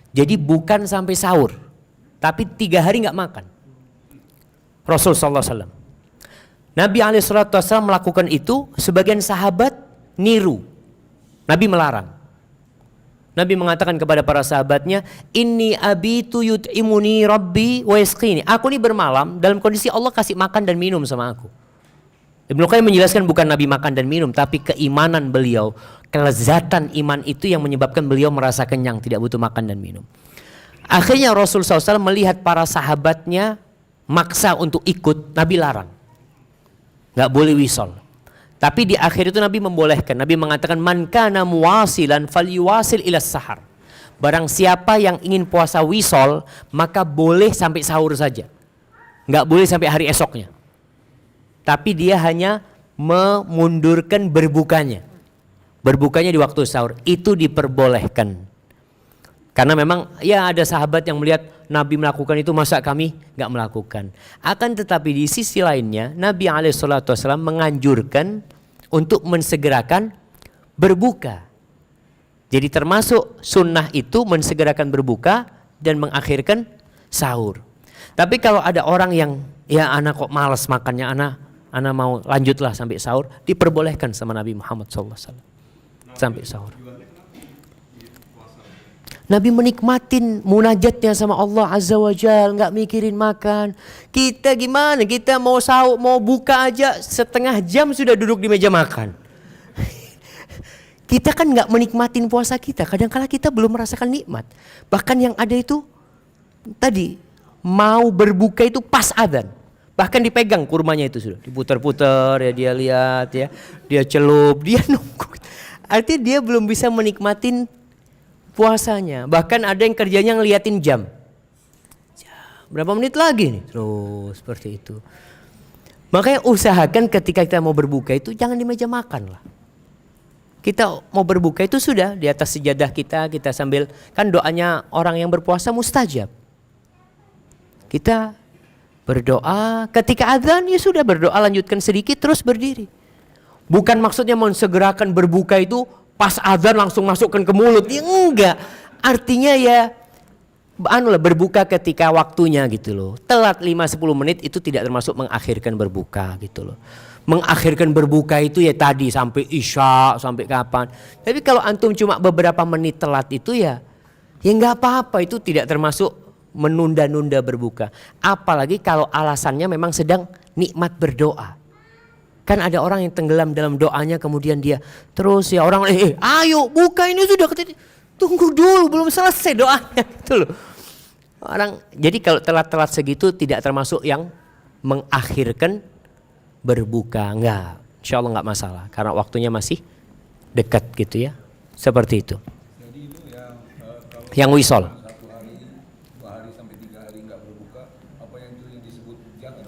Jadi bukan sampai sahur, tapi 3 hari nggak makan. Rasul SAW. Nabi SAW melakukan itu, sebagian sahabat niru. Nabi melarang. Nabi mengatakan kepada para sahabatnya, Inni abitu yut'imuni rabbi wa yasqini. Aku ini bermalam dalam kondisi Allah kasih makan dan minum sama aku. Ibnu Qayyim menjelaskan bukan Nabi makan dan minum, tapi keimanan beliau, kelezatan iman itu yang menyebabkan beliau merasa kenyang, tidak butuh makan dan minum. Akhirnya Rasul SAW melihat para sahabatnya maksa untuk ikut, Nabi larang. Gak boleh wisol. Tapi di akhir itu Nabi membolehkan. Nabi mengatakan, Man kana muwasilan falyuwasil ila sahar. Barang siapa yang ingin puasa wisol, maka boleh sampai sahur saja. Gak boleh sampai hari esoknya. Tapi dia hanya memundurkan berbukanya. Berbukanya di waktu sahur. Itu diperbolehkan. Karena memang ya ada sahabat yang melihat Nabi melakukan itu, masa kami nggak melakukan. Akan tetapi di sisi lainnya Nabi SAW menganjurkan untuk mensegerakan berbuka. Jadi termasuk sunnah itu mensegerakan berbuka dan mengakhirkan sahur. Tapi kalau ada orang yang ya anak kok malas makannya, anak mau lanjutlah sampai sahur, diperbolehkan sama Nabi Muhammad SAW sampai sahur. Nabi menikmatin munajatnya sama Allah Azza wa Jal, nggak mikirin makan. Kita gimana? Kita mau sahur, mau buka aja setengah jam sudah duduk di meja makan. Kita kan nggak menikmatin puasa kita. Kadang-kala kita belum merasakan nikmat. Bahkan yang ada itu tadi mau berbuka itu pas adzan. Bahkan dipegang kurmanya itu sudah diputar-putar ya, dia lihat ya, dia celup, dia nunggu. Artinya dia belum bisa menikmatin puasanya. Bahkan ada yang kerjanya ngeliatin jam. Berapa menit lagi nih? Terus seperti itu. Makanya usahakan ketika kita mau berbuka itu jangan di meja makan lah. Kita mau berbuka itu sudah di atas sejadah kita sambil, kan doanya orang yang berpuasa mustajab. Kita berdoa, ketika azan ya sudah berdoa, lanjutkan sedikit terus berdiri. Bukan maksudnya mensegerakan berbuka itu pas azan langsung masukkan ke mulut, ya enggak. Artinya ya berbuka ketika waktunya gitu loh. Telat 5-10 menit itu tidak termasuk mengakhirkan berbuka gitu loh. Mengakhirkan berbuka itu ya tadi sampai isya, sampai kapan. Tapi kalau antum cuma beberapa menit telat itu ya enggak apa-apa, itu tidak termasuk menunda-nunda berbuka. Apalagi kalau alasannya memang sedang nikmat berdoa. Kan ada orang yang tenggelam dalam doanya kemudian dia terus ya orang ayo buka ini sudah tunggu dulu belum selesai doanya gitu loh. Jadi kalau telat-telat segitu tidak termasuk yang mengakhirkan berbuka, enggak. Insya Allah enggak masalah karena waktunya masih dekat gitu ya. Seperti itu. Jadi itu kalau Yang wisol. 1 hari, 2 hari sampai 3 hari nggak berbuka, apa yang itu yang disebut jahar?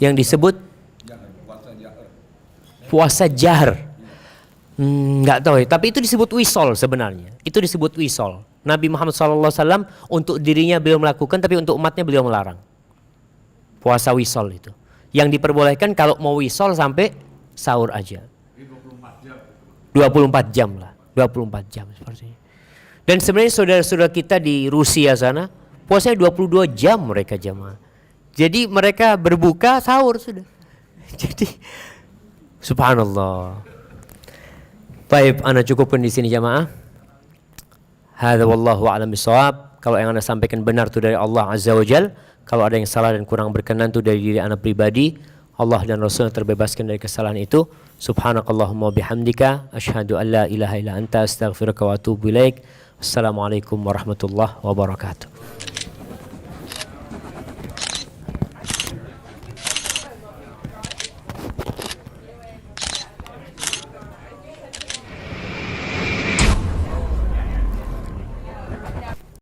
Yang disebut Jahar, puasa jahar. puasa jahar. Nggak tahu ya, tapi itu disebut wisol sebenarnya. Itu disebut wisol. Nabi Muhammad SAW untuk dirinya beliau melakukan, tapi untuk umatnya beliau melarang. Puasa wisol itu. Yang diperbolehkan kalau mau wisol sampai sahur aja. Ini 24 jam. 24 jam lah. 24 jam seperti ini. Dan sebenarnya saudara-saudara kita di Rusia sana, puasanya 22 jam mereka jamaah. Jadi mereka berbuka sahur sudah. Jadi subhanallah. Baik, ana cukupkan di sini jamaah. Hadza wallahu a'lam bishawab. Kalau yang ana sampaikan benar itu dari Allah Azza wa Jal. Kalau ada yang salah dan kurang berkenan itu dari diri ana pribadi. Allah dan Rasul terbebaskan dari kesalahan itu. Subhanakallahumma bihamdika asyhadu an la ilaha illa anta astaghfiruka wa atubu ilaik. Assalamualaikum warahmatullahi wabarakatuh.